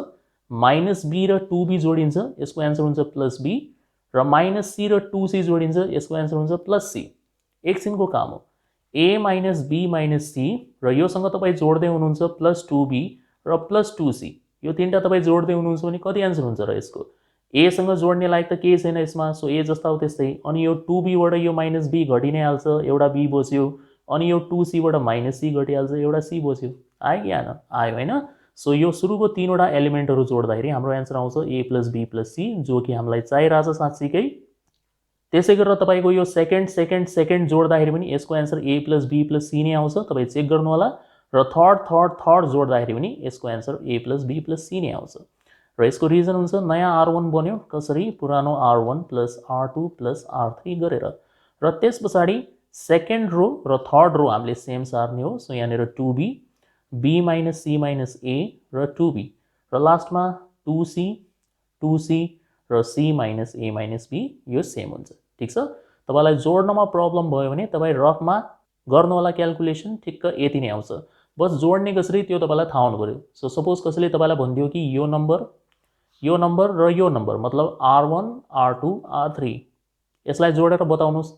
माइनस b र 2b जोडिन्छ, यसको एन्सर हुन्छ प्लस b, र माइनस c र 2c जोडिन्छ, यसको एन्सर हुन्छ प्लस c। एकछिनको काम हो, ए माइनस बी माइनस सी र योसँग तपाईँ जोड्दै हुनुहुन्छ प्लस 2b र प्लस 2c। यो तिनवटा तपाईँ जोड्दै हुनुहुन्छ भने कति एन्सर हुन्छ र यसको? एसँग जोड्ने लायक त केही छैन यसमा, सो ए जस्ता हो त्यस्तै। अनि यो 2bबाट यो माइनस बी घटि नै हाल्छ, एउटा बी बच्यो। अनि यो 2cबाट माइनस सी घटिहाल्छ, एउटा सी बच्यो। आयो कि आएन? आयो होइन। सो यो सुरुको तीनवटा एलिमेन्टहरू जोड्दाखेरि हाम्रो एन्सर आउँछ ए प्लस बी प्लस सी, जो कि हामीलाई चाहिरहेछ साँच्चीकै। त्यसै गरेर तपाईँको यो सेकेन्ड जोड्दाखेरि पनि यसको answer a plus be plus c नै आउँछ, तपाईँ चेक गर्नु होला। र थर्ड जोड्दाखेरि पनि यसको answer a plus be plus c नै आउँछ। र यसको रिजन हुन्छ नयाँ R1 बन्यो, कसरी? पुरानो R1 plus R2 plus R3 गरेर। र त्यस पछाडि सेकेन्ड रो र थर्ड रो हामीले सेम सार्ने हो। सो यहाँनिर 2b, b minus C minus A र 2b, र लास्टमा 2c, 2c र c माइनस ए माइनस बी, यो सेम हुन्छ। ठिक छ? तपाईँलाई जोड्नमा प्रब्लम भयो भने तपाईँ रफमा गर्नु होला क्याल्कुलेसन, ठिक्क यति नै आउँछ। बस जोड्ने कसरी त्यो तपाईँलाई थाहा हुनु पऱ्यो। सो सपोज कसैले तपाईँलाई भनिदियो कि यो नम्बर र यो नम्बर मतलब R1 R2 R3, यसलाई जोडेर बताउनुहोस्।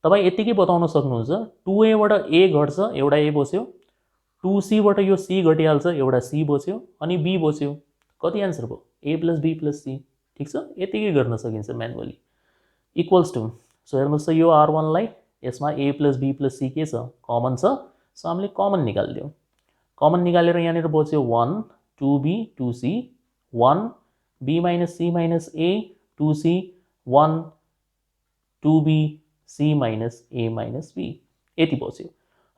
तपाईँ यतिकै बताउन सक्नुहुन्छ 2aबाट a घट्छ, एउटा a बच्यो। 2cबाट यो c घटिहाल्छ, एउटा c बच्यो। अनि b बच्यो। कति एन्सर भयो? a plus be plus c. ठिक छ? यतिकै गर्न सकिन्छ म्यानुअली। इक्वल्स टु, सो हेर्नुहोस् त यो R1लाई यसमा a plus be plus c के छ? कमन छ। सो हामीले कमन निकालिदियौँ। कमन निकालेर यहाँनिर बच्यो 1 2b 2c, 1 b minus C minus a 2c, 1 2b c minus A minus b, यति बच्यो।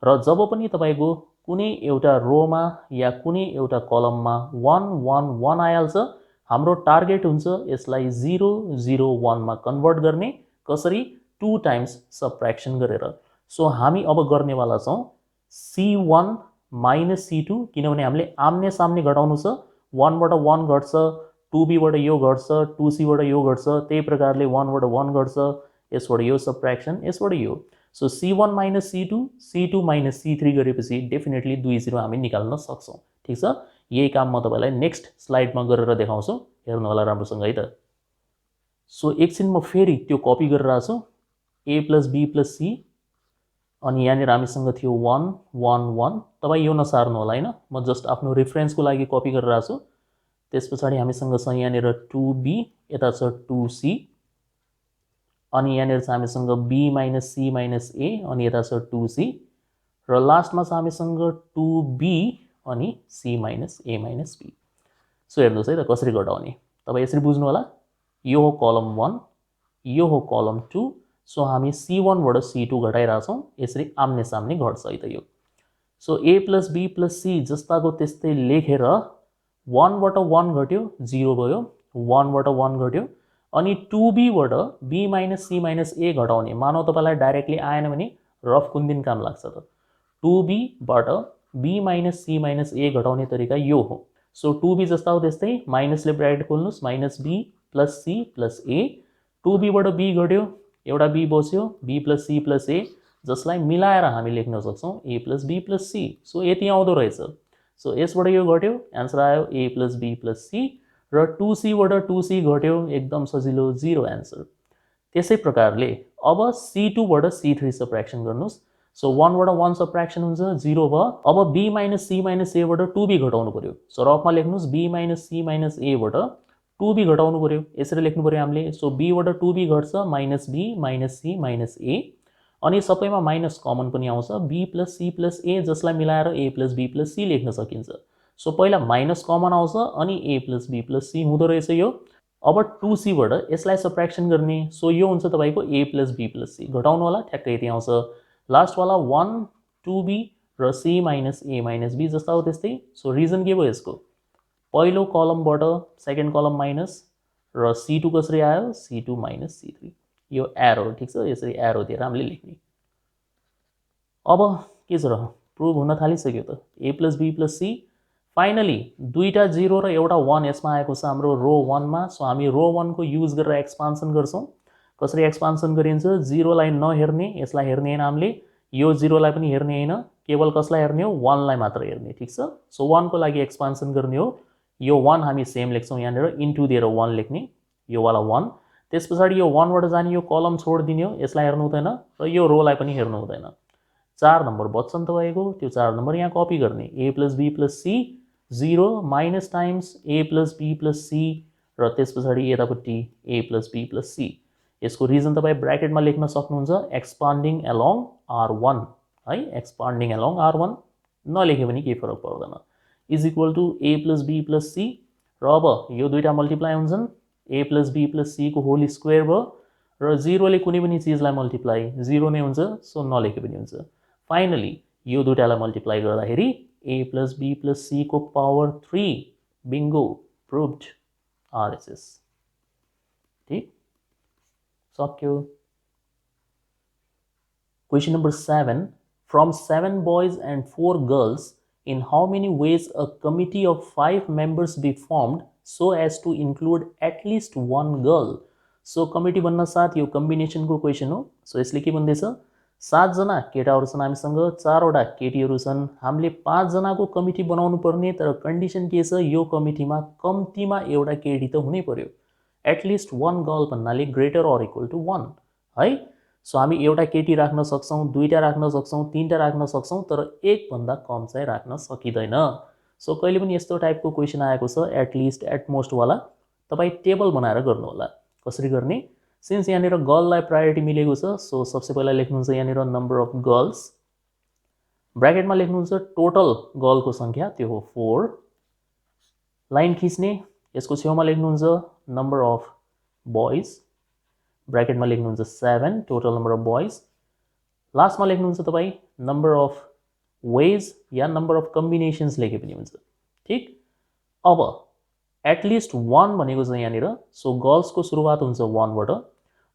र जब पनि तपाईँको कुनै एउटा रोमा या कुनै एउटा कलममा 1 1 1 आइहाल्छ, हाम्रो टार्गेट हुन्छ यसलाई 0 0 1 मा कन्भर्ट गर्ने। कसरी? 2 टाइम्स सबट्र्याक्सन गरेर। सो हामी अब गर्नेवाला छौँ c1 माइनस c2, किनभने हामीले आम्ने सामने घटाउनु छ। 1बाट 1 घट्छ, 2bबाट यो घट्छ, 2cबाट यो घट्छ, त्यही प्रकारले 1बाट 1 घट्छ, यसबाट यो सबट्र्याक्सन, यसबाट यो। So c1 minus c2, c2 minus c3 गरेपछि डेफिनेटली 2 0 हामी निकाल्न सक्छौँ। ठिक छ? यही काम म तपाईँलाई नेक्स्ट स्लाइडमा गरेर देखाउँछु, हेर्नु होला राम्रोसँग है त। सो एकछिन म फेरि त्यो कपी गरिरहेको छु, ए प्लस बी प्लस सी। अनि यहाँनिर हामीसँग थियो 1 1 1, तपाईँ यो नसार्नु होला होइन, म जस्ट आफ्नो रिफरेन्सको लागि कपी गरिरहेको छु। त्यस पछाडि हामीसँग छ यहाँनिर 2b, यता छ 2c, अनि यहाँनिर छ हामीसँग b minus C minus A, अनि यता छ 2c, र लास्टमा छ हामीसँग 2b अनि c माइनस ए माइनस बी। सो हेर्नुहोस् है त कसरी घटाउने, तपाईँ यसरी बुझ्नु होला। यो हो कलम 1, यो हो कलम 2। सो हामी c1बाट c2 घटाइरहेछौँ, यसरी आम्ने सामने घट्छ है त यो। So a plus be plus c जस्ताको त्यस्तै लेखेर 1बाट 1 घट्यो, 0 भयो। 1बाट 1 घट्यो। अनि 2bबाट b minus C minus A घटाउने, मानव तपाईँलाई डाइरेक्टली आएन भने रफ कुन दिन काम लाग्छ त? 2bबाट b minus C minus A घटाउने तरिका यो हो। सो 2b जस्ता हो त्यस्तै, माइनसले ब्राकेट खोल्नुहोस्, minus b plus C plus A. 2bबाट b घट्यो, एउटा b बच्यो, b plus C plus A, जसलाई मिलाएर हामी लेख्न सक्छौँ A plus be plus C. So यति आउँदो रहेछ। सो यसबाट यो घट्यो, एन्सर आयो A plus be plus C. र 2cबाट 2c घट्यो, एकदम सजिलो, 0 एन्सर। त्यसै प्रकारले अब c2बाट c3 सबट्र्याक्सन गर्नुहोस्। सो 1बाट 1 सबट्र्याक्सन हुन्छ, 0 भयो। अब b माइनस सी माइनस एबाट 2b घटाउनु पऱ्यो। सो रफमा लेख्नुहोस्, b माइनस सी माइनस एबाट 2b घटाउनु पऱ्यो, यसरी लेख्नु पऱ्यो हामीले। सो bबाट 2b घट्छ, minus b minus C minus A, अनि सबैमा माइनस कमन पनि आउँछ, b plus C plus A, जसलाई मिलाएर A plus be plus C लेख्न सकिन्छ। सो पहिला माइनस कमन आउँछ, अनि A plus be plus C हुँदो रहेछ यो। अब 2cबाट यसलाई सबट्र्याक्सन गर्ने, सो यो हुन्छ तपाईँको ए प्लस बी प्लस सी, घटाउनु होला, ठ्याक्कै यति आउँछ। लास्टवाला 1 2b र c माइनस ए माइनस बी जस्ता हो त्यस्तै। सो रिजन के भयो यसको? पहिलो कलमबाट सेकेन्ड कलम माइनस, र c2 कसरी आयो? c2 माइनस c3, यो एरो। ठिक छ? यसरी एरो दिएर हामीले लेख्ने। अब के छ र, प्रुभ हुन थालिसक्यो त, A plus be plus C. Finally दुईटा 0 र एउटा 1 यसमा आएको छ हाम्रो रो 1मा। सो हामी रो 1 को युज गरेर एक्सपान्सन गर्छौँ। कसरी एक्सपान्सन गरिन्छ? 0लाई नहेर्ने, यसलाई हेर्ने होइन हामीले, यो 0लाई पनि हेर्ने होइन, केवल कसलाई हेर्ने हो? 1लाई मात्र हेर्ने। ठिक छ? सो 1 को लागि एक्सपान्सन गर्ने हो। यो 1 हामी सेम लेख्छौँ, यहाँनिर इन्टु दिएर 1 लेख्ने, यो वाला 1। त्यस पछाडि यो 1बाट जाने यो कलम छोडिदिने हो, यसलाई हेर्नु हुँदैन, र यो रोलाई पनि हेर्नु हुँदैन। चार नंबर बच्छ नि त भएको, त्यो 4 नंबर यहाँ कपी गर्ने, a plus b plus c 0 minus times a plus b plus c र त्यस पछाडि यतापट्टि a plus b plus c। यसको रिजन तपाईँ ब्र्याकेटमा लेख्न सक्नुहुन्छ, एक्सपान्डिङ एलोङ r1 है, एक्सपान्डिङ एलोङ r1 नलेखे पनि केही फरक पर्दैन, is equal to a plus b plus c र अब यो दुईटा मल्टिप्लाई हुन्छन्, a plus b plus c को होल स्क्वायर भयो र 0 ले कुनै पनि चिजलाई मल्टिप्लाई 0 नै हुन्छ, सो नलेखे पनि हुन्छ। फाइनली यो दुईटालाई मल्टिप्लाई गर्दाखेरि a plus b plus c को पावर 3, बिंगो, प्रुभड, RHS। ठीक, सक्यो। Question number 7. From 7 boys and 4 girls, in how many ways a committee of 5 members be formed so as to include at least one girl? So committee बन्न साथ यो combination को question हो। So यसले के भन्दैछ, 7 जना केटाहरु छन् हामीसँग, 4 वटा केटीहरु छन्, हामीले 5 जनाको कमिटी बनाउनु पर्ने, तर कन्डिसन के छ, यो कमिटीमा कम्तीमा एउटा केटी त हुनै पर्यो। एट लिस्ट वन गर्ल भन्नाले ग्रेटर अर इक्वल टु 1 है। सो हामी एउटा केटी राख्न सक्छौं, दुईटा राख्न सक्छौं, तीनटा राख्न सक्छौं, तर एक भन्दा कम चाहिँ राख्न सकिदैन। सो कहिले पनि यस्तो टाइपको क्वेशन आएको छ एट लिस्ट एट मोस्ट वाला, तपाई टेबल बनाएर गर्नु होला। कसरी गर्ने, सिन्स यहाँनिर गर्ललाई प्रायोरिटी मिलेको छ, सो सबसे पहिला लेख्नुहुन्छ यहाँनिर नम्बर अफ गर्ल्स, ब्र्याकेटमा लेख्नुहुन्छ टोटल गर्लको संख्या, त्यो हो 4, लाइन खिच्ने, यसको छेउमा लेख्नुहुन्छ नम्बर अफ बॉयज, ब्र्याकेटमा लेख्नुहुन्छ 7, टोटल नम्बर अफ बॉयज, लास्टमा लेख्नुहुन्छ तपाई नम्बर अफ वेज या नम्बर अफ कम्बिनेशन्स लेखे पनि हुन्छ। ठीक, अब एटलिस्ट 1 भनेको छ यहाँनिर, सो गर्ल्सको सुरुवात हुन्छ 1 बाट,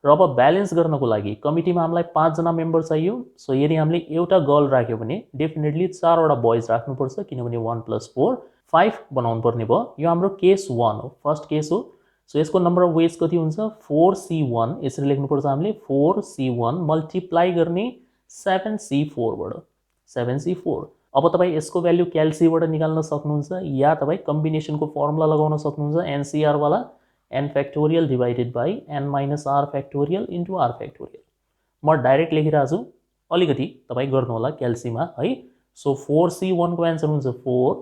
र अब ब्यालेन्स गर्नको लागि कमिटीमा हामीलाई 5 जना मेम्बर चाहियो। सो यदि हामीले एउटा गर्ल राख्यो भने डेफिनेटली 4 वटा बॉयज राख्नुपर्छ, किनभने 1 + 4 5 बनाउनु पर्ने भयो। यो हाम्रो केस 1 हो, फर्स्ट केस हो। सो यसको नम्बर अफ वेज कति हुन्छ, 4c1, यसरी लेख्नुपर्छ हामीले, 4c1 मल्टिप्लाई गर्ने 7c4 बाट, 7c4। अब तपाई यसको भ्यालु क्याल्सीबाट निकाल्न सक्नुहुन्छ, या तपाई कम्बिनेसनको फर्मुला लगाउन सक्नुहुन्छ, एनसीआर वाला, n factorial divided by n minus r factorial into r factorial। म डाइरेक्ट लेखिरहेको छु, अलिकति तपाई गर्नु होला क्याल्सीमा है। सो 4c1 को एन्सर हुन्छ 4,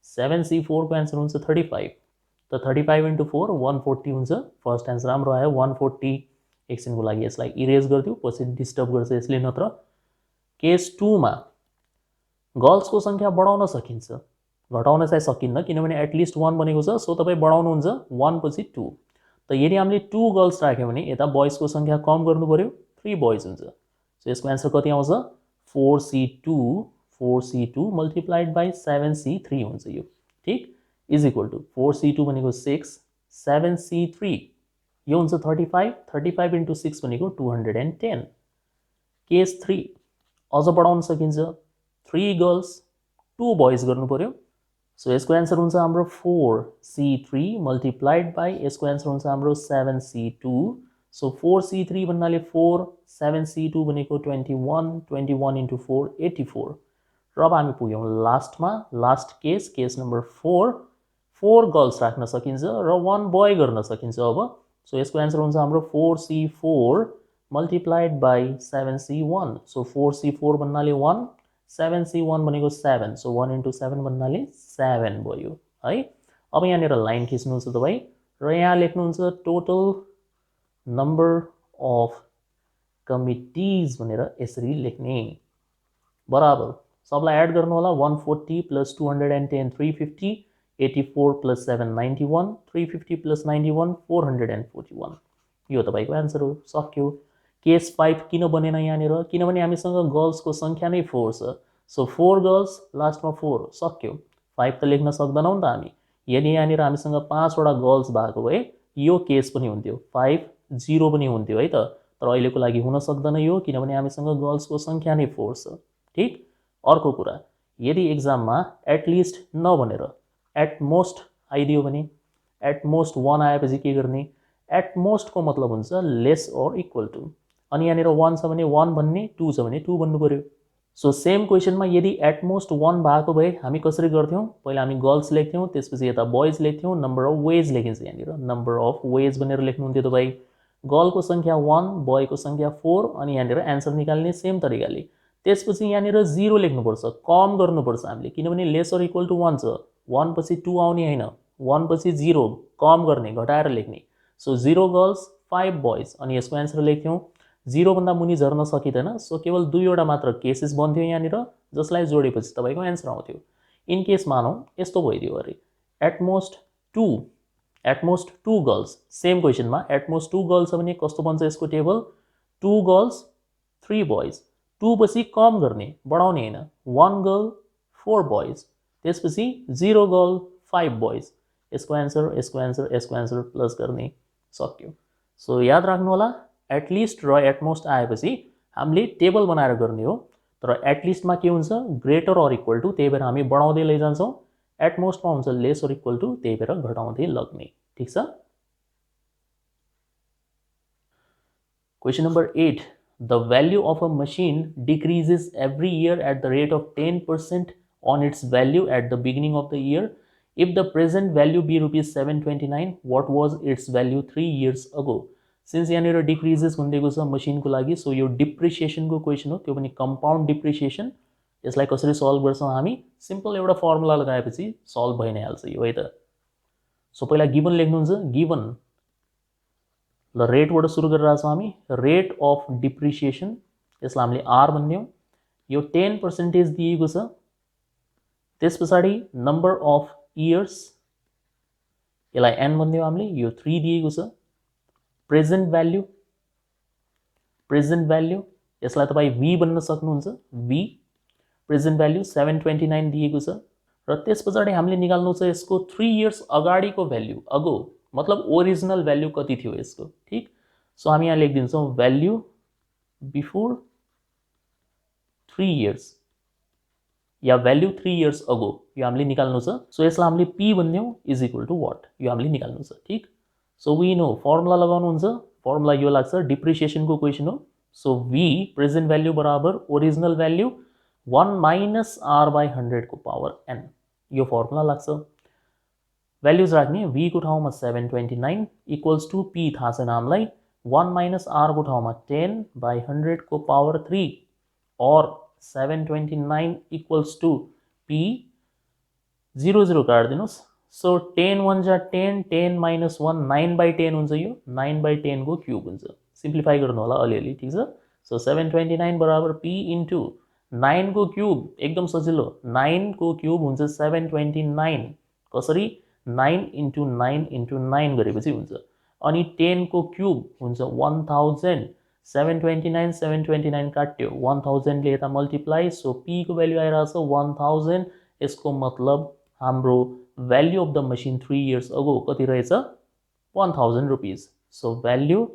7c4 को एन्सर हुन्छ 35, त 35 into 4 140 हुन्छ। फर्स्ट एन्सर राम्रो आयो 140। एकछिनको लागि यसलाई इरेज गर्दिउ, पछि डिस्टर्ब गर्छ यसले नत्र। केस 2 मा गर्ल्सको संख्या बढाउन सकिन्छ, घटाउन चाहिँ सकिन्न, किनभने एटलिस्ट 1 बनेको छ, सो तपाई बढाउनुहुन्छ 1 पछि 2। त यदि हामीले 2 गर्ल्स राख्यौं भने यता बॉयजको संख्या कम गर्नु पर्यो, 3 बॉयज हुन्छ। सो यसको एन्सर कति आउँछ, 4c2, 4c2 multiplied by 7c3 हुन्छ यो। ठीक, इज इक्वल टु 4c2 भनेको 6, 7c3 यो हुन्छ 35, 35 into 6 भनेको 210। केस 3 अझ बढाउन सकिन्छ, 3 गर्ल्स 2 बॉयज गर्नु पर्यो। सो यसको एन्सर हुन्छ हाम्रो 4c3 मल्टिप्लाइड बाइ यसको एन्सर हुन्छ हाम्रो 7c2। सो 4c3 भन्नाले 4, 7c2 भनेको 21, 21 into 4 84। र अब हामी पुग्यौं लास्टमा, last case, case number 4, 4 girls राख्न सकिन्छ र 1 बॉय गर्न सकिन्छ अब। सो यसको एन्सर हुन्छ हाम्रो 4c4 multiplied by 7c1। So 4c4 भन्नाले 1, 7c1 भनेको 7, सो 1 into 7 भन्नाले 7 भयो है। अब यहाँनिर लाइन खिच्नुहुन्छ तपाई र यहाँ लेख्नुहुन्छ टोटल नम्बर अफ कमिटीज भनेर यसरी लेख्ने, बराबर सबलाई एड गर्नु होला, 140 + 210 350, 84 + 7 91, 350 + 91 441। यो तपाईको एन्सर हो, सक्यो। केस 5 किन बनेन यहाँनिर, किनभने हामीसँग गर्ल्सको संख्या नै 4 छ। सो 4 गर्ल्स, लास्टमा 4, सक्यो। 5 त लेख्न सक्दैनौं नि त हामी। यदि यहाँनिर हामीसँग 5 वटा गर्ल्स भएको भए यो केस पनि हुन्थ्यो, 5 0 पनि हुन्थ्यो है त, तर अहिलेको लागि हुन सक्दैन यो, किनभने हामीसँग गर्ल्सको संख्या नै 4 छ। ठीक, अर्को कुरा, यदि एक्जाममा एटलिस्ट नभनेर एट मोस्ट आइदियो भने, एट मोस्ट 1 आएपछि के गर्ने, एट मोस्ट को मतलब हुन्छ लेस अर इक्वल टु, अनि यहाँनिर 1 छ भने 1 भन्ने, 2 छ भने 2 भन्नु पर्यो। सो सेम क्वेशनमा यदि एट मोस्ट 1 भएको भए हामी कसरी गर्थ्यौं, पहिला हामी गर्ल्स लेख्थ्यौं, त्यसपछि यता बॉयज लेख्थ्यौं, नम्बर अफ वेज लेखिन्छ यहाँनिर, नम्बर अफ वेज भनेर लेख्नुहुन्थ्यो तपाई। गर्लको संख्या 1, बॉयको संख्या 4, अनि यहाँनिर एन्सर निकाल्ने सेम तरिकाले। त्यसपछि यहाँनिर 0 लेख्नुपर्छ, कम गर्नुपर्छ हामीले, किनभने लेसर इक्वल टु 1 छ। 1 पछि 2 आउने होइन, 1 पछि 0, कम गर्ने, घटाएर लेख्ने। सो 0 गर्ल्स 5 बोइज, अनि यसको एन्सर लेख्थ्यौँ। 0 भन्दा मुनि झर्न सकिँदैन, सो केवल 2वटा मात्र केसेस बन्थ्यो यहाँनिर, जसलाई जोडेपछि तपाईँको एन्सर आउँथ्यो। इन केस मानौँ यस्तो भइदियो अरे, एटमोस्ट टू गर्ल्स, सेम क्वेसनमा एटमोस्ट 2 गर्ल्स छ भने कस्तो बन्छ यसको टेबल, 2 गर्ल्स 3 बोइज, 2 पछि कम गर्ने, बढाउने होइन, 1 गर्ल 4 बोइज, त्यसपछि 0 गर्ल 5 बोइज, यसको एन्सर प्लस गर्ने, सक्यो। सो याद राख्नु होला, एटलिस्ट र एटमोस्ट आएपछि हामीले टेबल बनाएर गर्ने हो, तर एटलिस्टमा के हुन्छ, ग्रेटर अर इक्वल टु, त्यही भएर हामी बढाउँदै लैजान्छौँ। एटमोस्टमा हुन्छ लेस अर इक्वल टु, त्यही भएर घटाउँदै लग्ने। ठीक छ। Question number 8, the value of a machine decreases every year at the rate of 10% on its value at the beginning of the year. If the present value be rupees 729, what was its value 3 years ago? Since यहाँनिर decreases भनिदिएको छ मसिनको लागि, so यो डिप्रिसिएसनको question हो, त्यो पनि compound depreciation. यसलाई कसरी सल्भ गर्छौँ हामी, सिम्पल एउटा फर्मुला लगाएपछि सल्भ भइ नै हाल्छ यो है त। सो पहिला गिभन लेख्नुहुन्छ, गिभन ल रेटबाट सुरु गरिरहेको छौँ हामी, रेट अफ डिप्रिसिएसन, यसलाई हामीले आर भनिदियौँ। यो 10% दिएको छ। त्यस पछाडि नम्बर अफ इयर्स, यसलाई एन भनिदियौँ हामीले, यो 3 दिएको छ। प्रेजेन्ट भ्याल्यु, यसलाई तपाईँ वी भन्न सक्नुहुन्छ, वी प्रेजेन्ट भ्याल्यु 729 दिएको छ। र त्यस पछाडि हामीले निकाल्नु छ यसको 3 इयर्स अगाडिको भ्याल्यु, अगो मतलब ओरिजिनल भ्याल्यु कति थियो यसको। ठीक, सो हामी यहाँ लेखिदिन्छौँ भ्याल्यु बिफोर 3 इयर्स या भ्याल्यु 3 इयर्स अगो, यो हामीले निकाल्नु छ। सो यसलाई हामीले पी भनिदियौँ इज इक्वल टु वाट, यो हामीले निकाल्नु छ। ठीक, सो वी नो, फर्मुला लगाउनुहुन्छ, फर्मुला यो लाग्छ, डिप्रिसिएसनको क्वेसन हो। सो वी प्रेजेन्ट भ्याल्यु बराबर original value 1 minus r by 100 को पावर एन, यो फर्मुला लाग्छ। भ्याल्युज राख्ने, v को ठाउँमा 729 इक्वल्स टू p थाहा छैन हामीलाई, 1 माइनस r को ठाउँमा 10 बाई 100 को पावर 3 और 729 इक्वल्स टू p 0 0 काट्दिनुहोस्। सो 10 1 जा 10, 10 माइनस 1 9 बाई 10 हुन्छ, यो 9 बाई 10 को क्यूब हुन्छ। सिम्प्लिफाई गर्नु होला अलिअलि, ठीक छ। सो 729 बराबर p इन्टु 9 को क्यूब, एकदम सजिलो, 9 को क्यूब हुन्छ 729, कसरी 9 इन्टु 9 इन्टु 9 गरेपछि हुन्छ। अनि 10 को क्यूब हुन्छ 1000, 729 काट्यो, 1000 ले यता मल्टिप्लाई, सो p को भ्याल्यु आइरहेछ 1000। यसको मतलब हाम्रो value of the machine 3 years अगो कति रहेछ, 1000 रुपिज। सो भ्याल्यु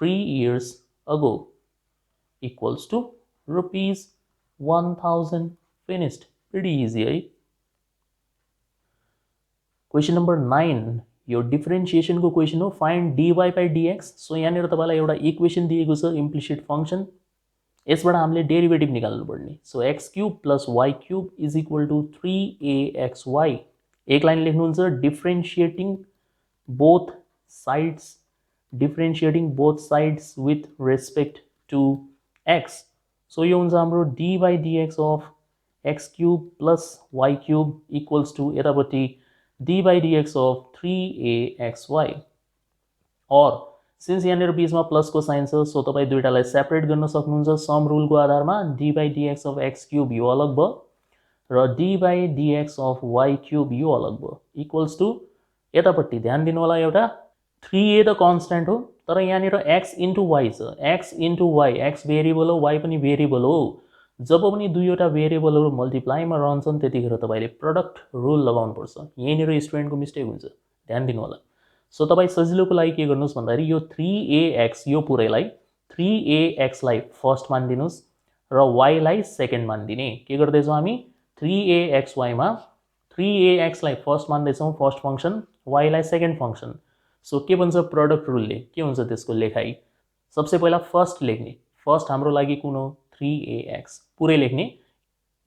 3 इयर्स अगो equals to rupees 1000। Finished, pretty easy है। क्वेसन नम्बर 9, यो डिफरेन्सिएसनको क्वेसन हो, फाइन्ड dy बाई dx। सो यहाँनिर तपाईँलाई एउटा इक्वेसन दिएको छ, इम्प्लिसिट फङ्सन, यसबाट हामीले डेरिभेटिभ निकाल्नु पर्ने। So x cube plus y cube is equal to 3axy। एक लाइन लेख्नुहुन्छ, differentiating both sides with respect to x. So यो हुन्छ हाम्रो d by dx of x cube plus y cube equals to यतापट्टि d by dx of 3axy। और since यहाँनिर बिचमा प्लसको sign छ, सो तपाईँ दुईटालाई सेपरेट गर्न सक्नुहुन्छ सम रुलको आधारमा। D by dx of x cube यो अलग भयो र d by dx of y cube यो अलग भयो, इक्वल्स टू यतापट्टि ध्यान दिनु होला, एउटा 3a त कन्स्ट्यान्ट हो, तर यहाँनिर एक्स इन्टु वाई छ, x into y, x variable हो, वाई पनि भेरिएबल हो। जब पनि दुईवटा भेरिएबलहरू मल्टिप्लाईमा रहन्छन् त्यतिखेर तपाईँले प्रडक्ट रुल लगाउनुपर्छ। यहीँनिर स्टुडेन्टको मिस्टेक हुन्छ, ध्यान दिनु होला। सो तपाईँ सजिलोको लागि के गर्नुहोस् भन्दाखेरि यो 3ax, यो पुरैलाई 3ax लाई फर्स्ट मानिदिनुहोस् र y लाई सेकेन्ड मानिदिने। के गर्दैछौँ हामी, 3axy मा 3ax लाई फर्स्ट मान्दैछौँ, फर्स्ट फङ्सन, y लाई सेकेन्ड फङ्सन। सो के भन्छ प्रडक्ट रुलले, के हुन्छ त्यसको लेखाइ, सबसे पहिला फर्स्ट लेख्ने, फर्स्ट हाम्रो लागि कुन हो 3ax, पुरै लेख्ने,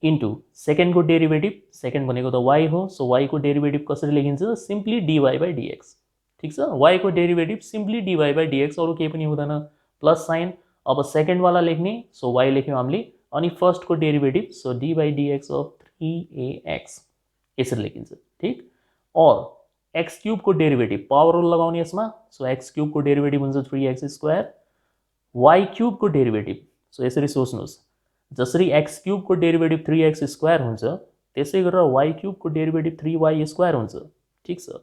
इन्टु सेकेन्डको डेरिभेटिभ, सेकेन्ड भनेको त y हो, सो y को डेरिभेटिभ कसरी लेखिन्छ, सिम्पली dy बाई dx। ठीक छ, y को derivative simply dy by dx, अरू केही पनि हुँदैन, प्लस साइन। अब सेकेन्डवाला लेख्ने, सो y लेख्यौँ हामीले, अनि फर्स्टको derivative so d by dx of 3ax यसरी लेखिन्छ ठीक। और एक्स क्यूबको डेरिभेटिभ पावर रुल लगाउने यसमा सो एक्स क्यूबको डेरिभेटिभ हुन्छ 3x²। वाई क्यूबको डेरिभेटिभ सो यसरी सोच्नुहोस् जसरी एक्स क्यूबको डेरिभेटिभ 3x² हुन्छ त्यसै गरेर वाई क्यूबको डेरिभेटिभ 3y² हुन्छ ठीक छ।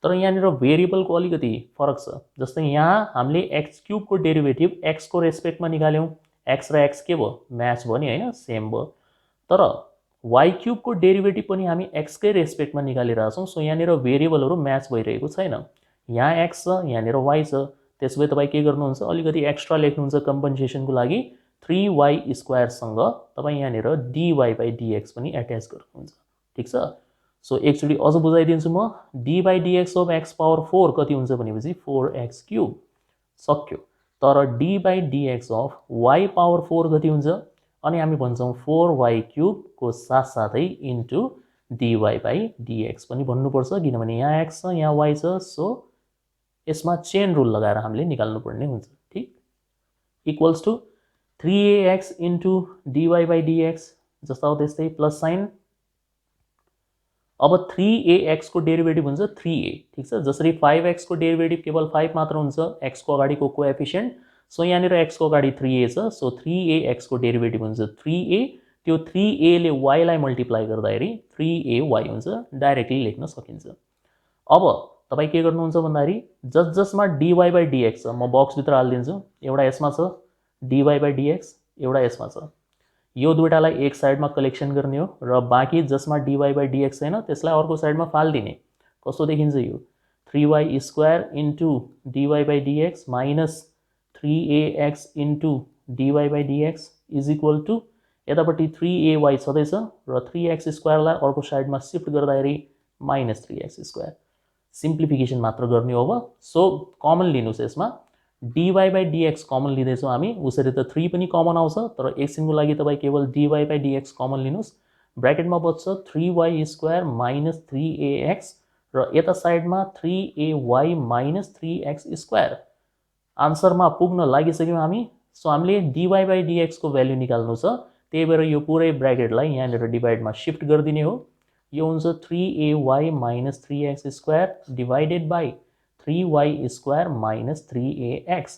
तर यहाँनिर भेरिएबलको अलिकति फरक छ। जस्तै यहाँ हामीले एक्स क्यूबको डेरिभेटिभ एक्सको रेस्पेक्टमा निकाल्यौँ, एक्स र एक्स के भयो म्याच भयो नि होइन सेम भयो। तर वाई क्यूबको डेरिभेटिभ पनि हामी एक्सकै रेस्पेक्टमा निकालिरहेछौँ सो यहाँनिर भेरिएबलहरू म्याच भइरहेको छैन। यहाँ एक्स छ यहाँनिर वाई छ, त्यसो भए तपाईँ के गर्नुहुन्छ अलिकति एक्स्ट्रा लेख्नुहुन्छ कम्पन्सेसनको लागि 3y² सँग तपाईँ यहाँनिर dy बाई dx पनि एट्याच गर्नुहुन्छ ठीक छ। सो एकचोटि अझ बुझाइदिन्छु म d by dx of x power 4 कति हुन्छ भनेपछि 4x³ सक्यो। तर d by dx of y power 4 कति हुन्छ अनि हामी भन्छौँ 4y³ को साथसाथै इन्टु dy बाई dx पनि भन्नुपर्छ किनभने यहाँ x छ यहाँ y छ सो यसमा चेन रुल लगाएर हामीले निकाल्नुपर्ने हुन्छ ठीक। Equals to 3ax into dy by dx जस्ता हो त्यस्तै प्लस साइन। अब 3ax को डेरिभेटिभ हुन्छ 3a ठीक छ। जसरी 5x को डेरिभेटिभ केवल 5 मात्र हुन्छ x को अगाडिको कोएफिसिएन्ट सो यहाँनिर x को अगाडि 3a छ सो 3ax को डेरिभेटिभ हुन्छ 3a। त्यो 3a ले y लाई मल्टिप्लाई गर्दाखेरि 3ay हुन्छ डाइरेक्टली लेख्न सकिन्छ। अब तपाईँ के गर्नुहुन्छ भन्दाखेरि जसमा dy बाई dx छ म बक्सभित्र हालिदिन्छु, एउटा यसमा छ dy बाई dx एउटा यसमा छ, यो दुईटालाई एक साइडमा कलेक्सन गर्ने हो र बाँकी जसमा dy बाई dx छैन त्यसलाई अर्को साइडमा फालिदिने। कस्तो देखिन्छ यो 3y² into dy by dx minus 3ax into dy by dx is equal to यतापट्टि 3ay छँदैछ र 3x² लाई अर्को साइडमा सिफ्ट गर्दाखेरि माइनस 3x²। सिम्प्लिफिकेसन मात्र गर्ने हो अब। सो कमन लिनुहोस् यसमा dy बाई dx कमन लिँदैछौँ हामी उसरी त 3 पनि कमन आउँछ तर एकछिनको लागि तपाईँ केवल dy बाई dx कमन लिनुहोस्। ब्र्याकेटमा बच्छ 3y² माइनस 3ax र यता साइडमा 3ay माइनस 3x²। आन्सरमा पुग्न लागिसक्यौँ हामी। सो हामीले dy बाई dx को भ्याल्यु निकाल्नु छ त्यही भएर यो पुरै ब्र्याकेटलाई यहाँनिर डिभाइडमा सिफ्ट गरिदिने हो। यो हुन्छ 3ay minus 3x² divided by 3y² minus 3ax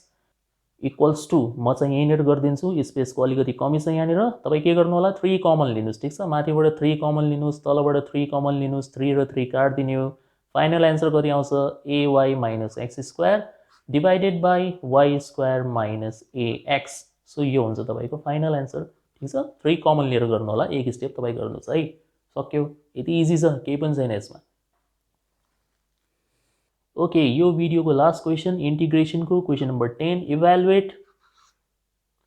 equals to म चाहिँ यहीँनिर गरिदिन्छु स्पेसको अलिकति कमी छ यहाँनिर। तपाईँ के गर्नु होला 3 कमन लिनुहोस् ठीक छ। माथिबाट 3 कमन लिनुहोस् तलबाट 3 कमन लिनुहोस् 3 र 3 काटिदिने हो। फाइनल एन्सर कति आउँछ ay minus x² divided by y² minus ax। So यो हुन्छ तपाईँको फाइनल एन्सर ठीक छ। 3 कमन लिएर गर्नु होला, एक स्टेप तपाईँ गर्नुहोस् है। सक्यो, यति इजी छ केही पनि छैन यसमा। ओके यो भिडियोको लास्ट क्वेसन इन्टिग्रेसनको क्वेसन नम्बर 10 इभ्यालुएट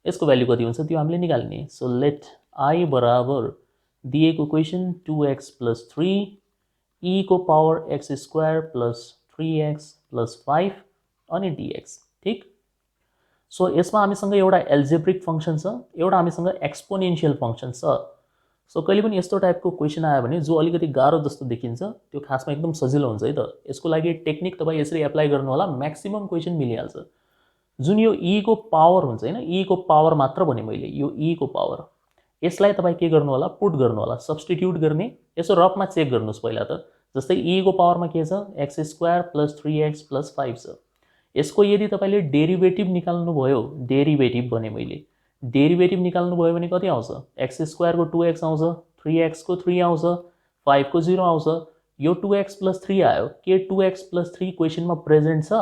यसको भ्याल्यु कति हुन्छ त्यो हामीले निकाल्ने। सो लेट आई बराबर दिएको क्वेसन 2x प्लस 3 e को power x² plus 3x plus 5 अनि dx ठीक। सो यसमा हामीसँग एउटा एल्जेब्रिक फंक्सन छ एउटा हामीसँग एक्सपोनेन्शियल फंक्सन छ। सो कहिले पनि यस्तो टाइपको क्वेसन आयो भने जो अलिकति गाह्रो जस्तो देखिन्छ त्यो खासमा एकदम सजिलो हुन्छ है त। यसको लागि टेक्निक तपाईँ यसरी एप्लाई गर्नु होला म्याक्सिमम क्वेसन मिलिहाल्छ। जुन यो e को पावर हुन्छ हैन e को पावर मात्र भने मैले यो e को पावर यसलाई तपाईँ के गर्नु होला पुट गर्नु होला सब्स्टिट्युट गर्ने। यसो रफमा चेक गर्नुस् पहिला त। जस्तै e को पावरमा के छ x² प्लस 3x प्लस 5 छ। यसको यदि तपाईले डेरिभेटिभ निकाल्नु भयो डेरिभेटिभ भने मैले डेरिभेटिभ निकाल्नु भयो भने कति आउँछ x² को 2x आउँछ 3x को 3 आउँछ 5 को 0 आउँछ। यो 2x प्लस 3 आयो के 2x प्लस 3 क्वेसनमा प्रेजेन्ट छ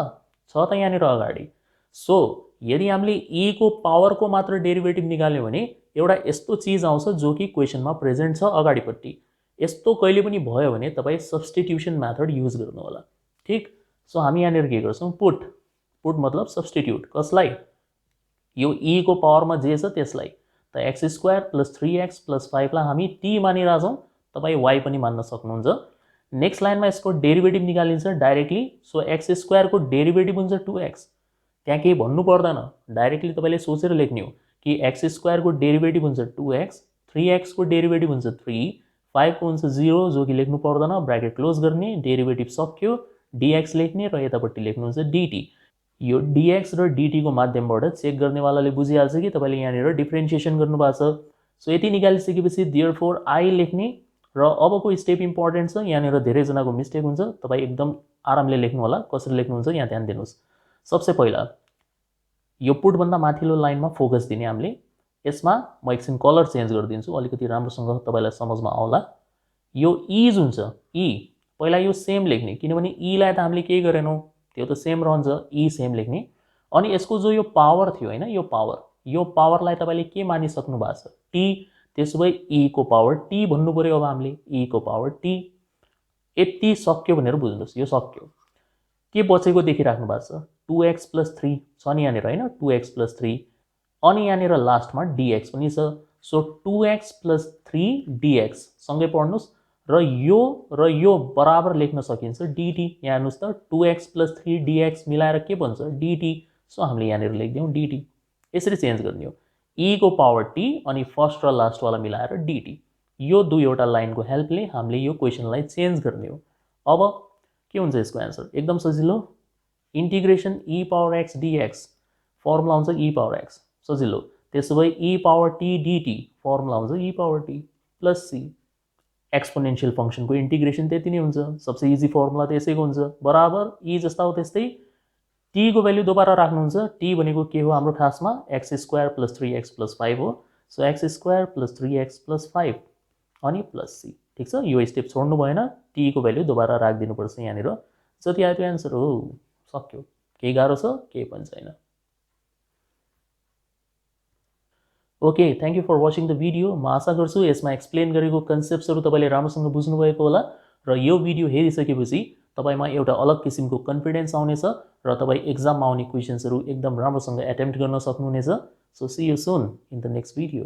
त यहाँनिर अगाडि। सो यदि हामीले e को पावर को मात्र डेरिभेटिभ निकाल्यौं भने एउटा यस्तो चीज आउँछ जो कि क्वेसनमा प्रेजेन्ट छ अगाडिपट्टि। यस्तो कहिले पनि भयो भने तपाईँ सब्स्टिट्युसन मेथड युज गर्नु होला ठीक। सो हामी यहाँनिर के गर्छौं पुट मतलब सब्स्टिट्युट कसलाई यो e को पावरमा जे छ त्यसलाई त x² प्लस 3x प्लस 5 लाई हामी t मानिरहेछौं तपाईँ y पनि मान्न सक्नुहुन्छ। नेक्स्ट लाइनमा यसको डेरिभेटिभ निकालिन्छ डाइरेक्टली। सो x² को डेरिभेटिभ हुन्छ 2x त्यहाँ केही भन्नु पर्दैन डाइरेक्टली तपाईले सोचेर लेख्ने हो कि x² को डेरिभेटिभ हुन्छ 2x 3x को डेरिभेटिभ हुन्छ 3 5 को हुन्छ 0 जो कि लेख्नु पर्दैन ब्र्याकेट क्लोज गर्ने डेरिभेटिभ सक्यो dx लेख्ने र यतापट्टि लेख्नुहुन्छ dt। यो dx र dt को माध्यमबाट चेक गर्नेवालाले बुझिहाल्छ कि तपाईले यहाँनिर डिफरेन्शिएसन गर्नु भएको छ। सो यति निकालिसकेपछि देयरफोर आई लेख्ने र अबको स्टेप इम्पोर्टेन्ट छ। यहाँनिर धेरैजनाको मिस्टेक हुन्छ, तपाईँ एकदम आरामले लेख्नु होला। कसरी लेख्नुहुन्छ यहाँ ध्यान दिनुहोस्। सबसे पहिला यो पुटभन्दा माथिल्लो लाइनमा फोकस दिने हामीले। यसमा म एकछिन कलर चेन्ज गरिदिन्छु अलिकति राम्रोसँग तपाईँलाई समझमा आउला। यो इज हुन्छ, ई पहिला यो सेम लेख्ने, किनभने ईलाई त हामीले केही गरेनौँ, त्यो त सेम रहन्छ, ई सेम लेख्ने। अनि यसको जो यो पावर थियो होइन, यो पावरलाई तपाईँले के मानिसक्नु भएको छ, टी। त्यसो भए ई को पावर टी भन्नु पर्यो। अब हामीले ई को पावर टी। यति सक्यो भनेर बुझ्नुहोस्, यो सक्यो। के बचेको देखिराख्नु भएको छ, 2x + 3 छ नि यहाँनिर होइन, 2x + 3। अनि यहाँनिर लास्टमा dx पनि छ। सो 2x + 3 dx सँगै पढ्नुहोस् र यो बराबर लेख्न सकिन्छ dt। यहाँ हेर्नुहोस् त, 2x + 3 dx मिलाएर के बन्छ, dt। सो हामीले यहाँनिर लेखिदिउँ dt। यसरी चेन्ज गर्ने हो, e को पावर t अनि फर्स्ट र लास्टवाला मिलाएर dt। यो दुईवटा लाइनको हेल्पले हामीले यो क्वेसनलाई चेन्ज गर्ने हो। अब के हुन्छ यसको एन्सर, एकदम सजिलो। Integration e power x dx formula हुन्छ e पावर x, सजिलो। त्यसो भए e power t dt formula हुन्छ e power t plus c। Exponential फंक्शनको इंटीग्रेशन त्यति नै हुन्छ, सबसे इजी फर्मुला त यसैको हुन्छ, बराबर e जस्ता हो त्यस्तै। t को भ्यालु दोबारा राख्नुहुन्छ, t भनेको के हो हाम्रो खासमा, x² + 3x + 5 हो। सो x² + 3x + 5 अनि प्लस c। ठीक छ, यो स्टेप छोड्नु भएन, t को भ्यालु दोबारा राखिदिनुपर्छ यहाँनिर। जति आयो त्यो एन्सर हो, सक्यो। केही गाह्रो छ, केही पनि छैन। Okay, thank you for watching the video. म आशा गर्छु यसमा एक्सप्लेन गरेको कन्सेप्ट्सहरू तपाईँले राम्रोसँग बुझ्नुभएको होला र यो भिडियो हेरिसकेपछि तपाईँमा एउटा अलग किसिमको कन्फिडेन्स आउनेछ र तपाईँ एक्जाममा आउने क्वेसन्सहरू एकदम राम्रोसँग एटेम्प्ट गर्न सक्नुहुनेछ। So see you soon in the next video.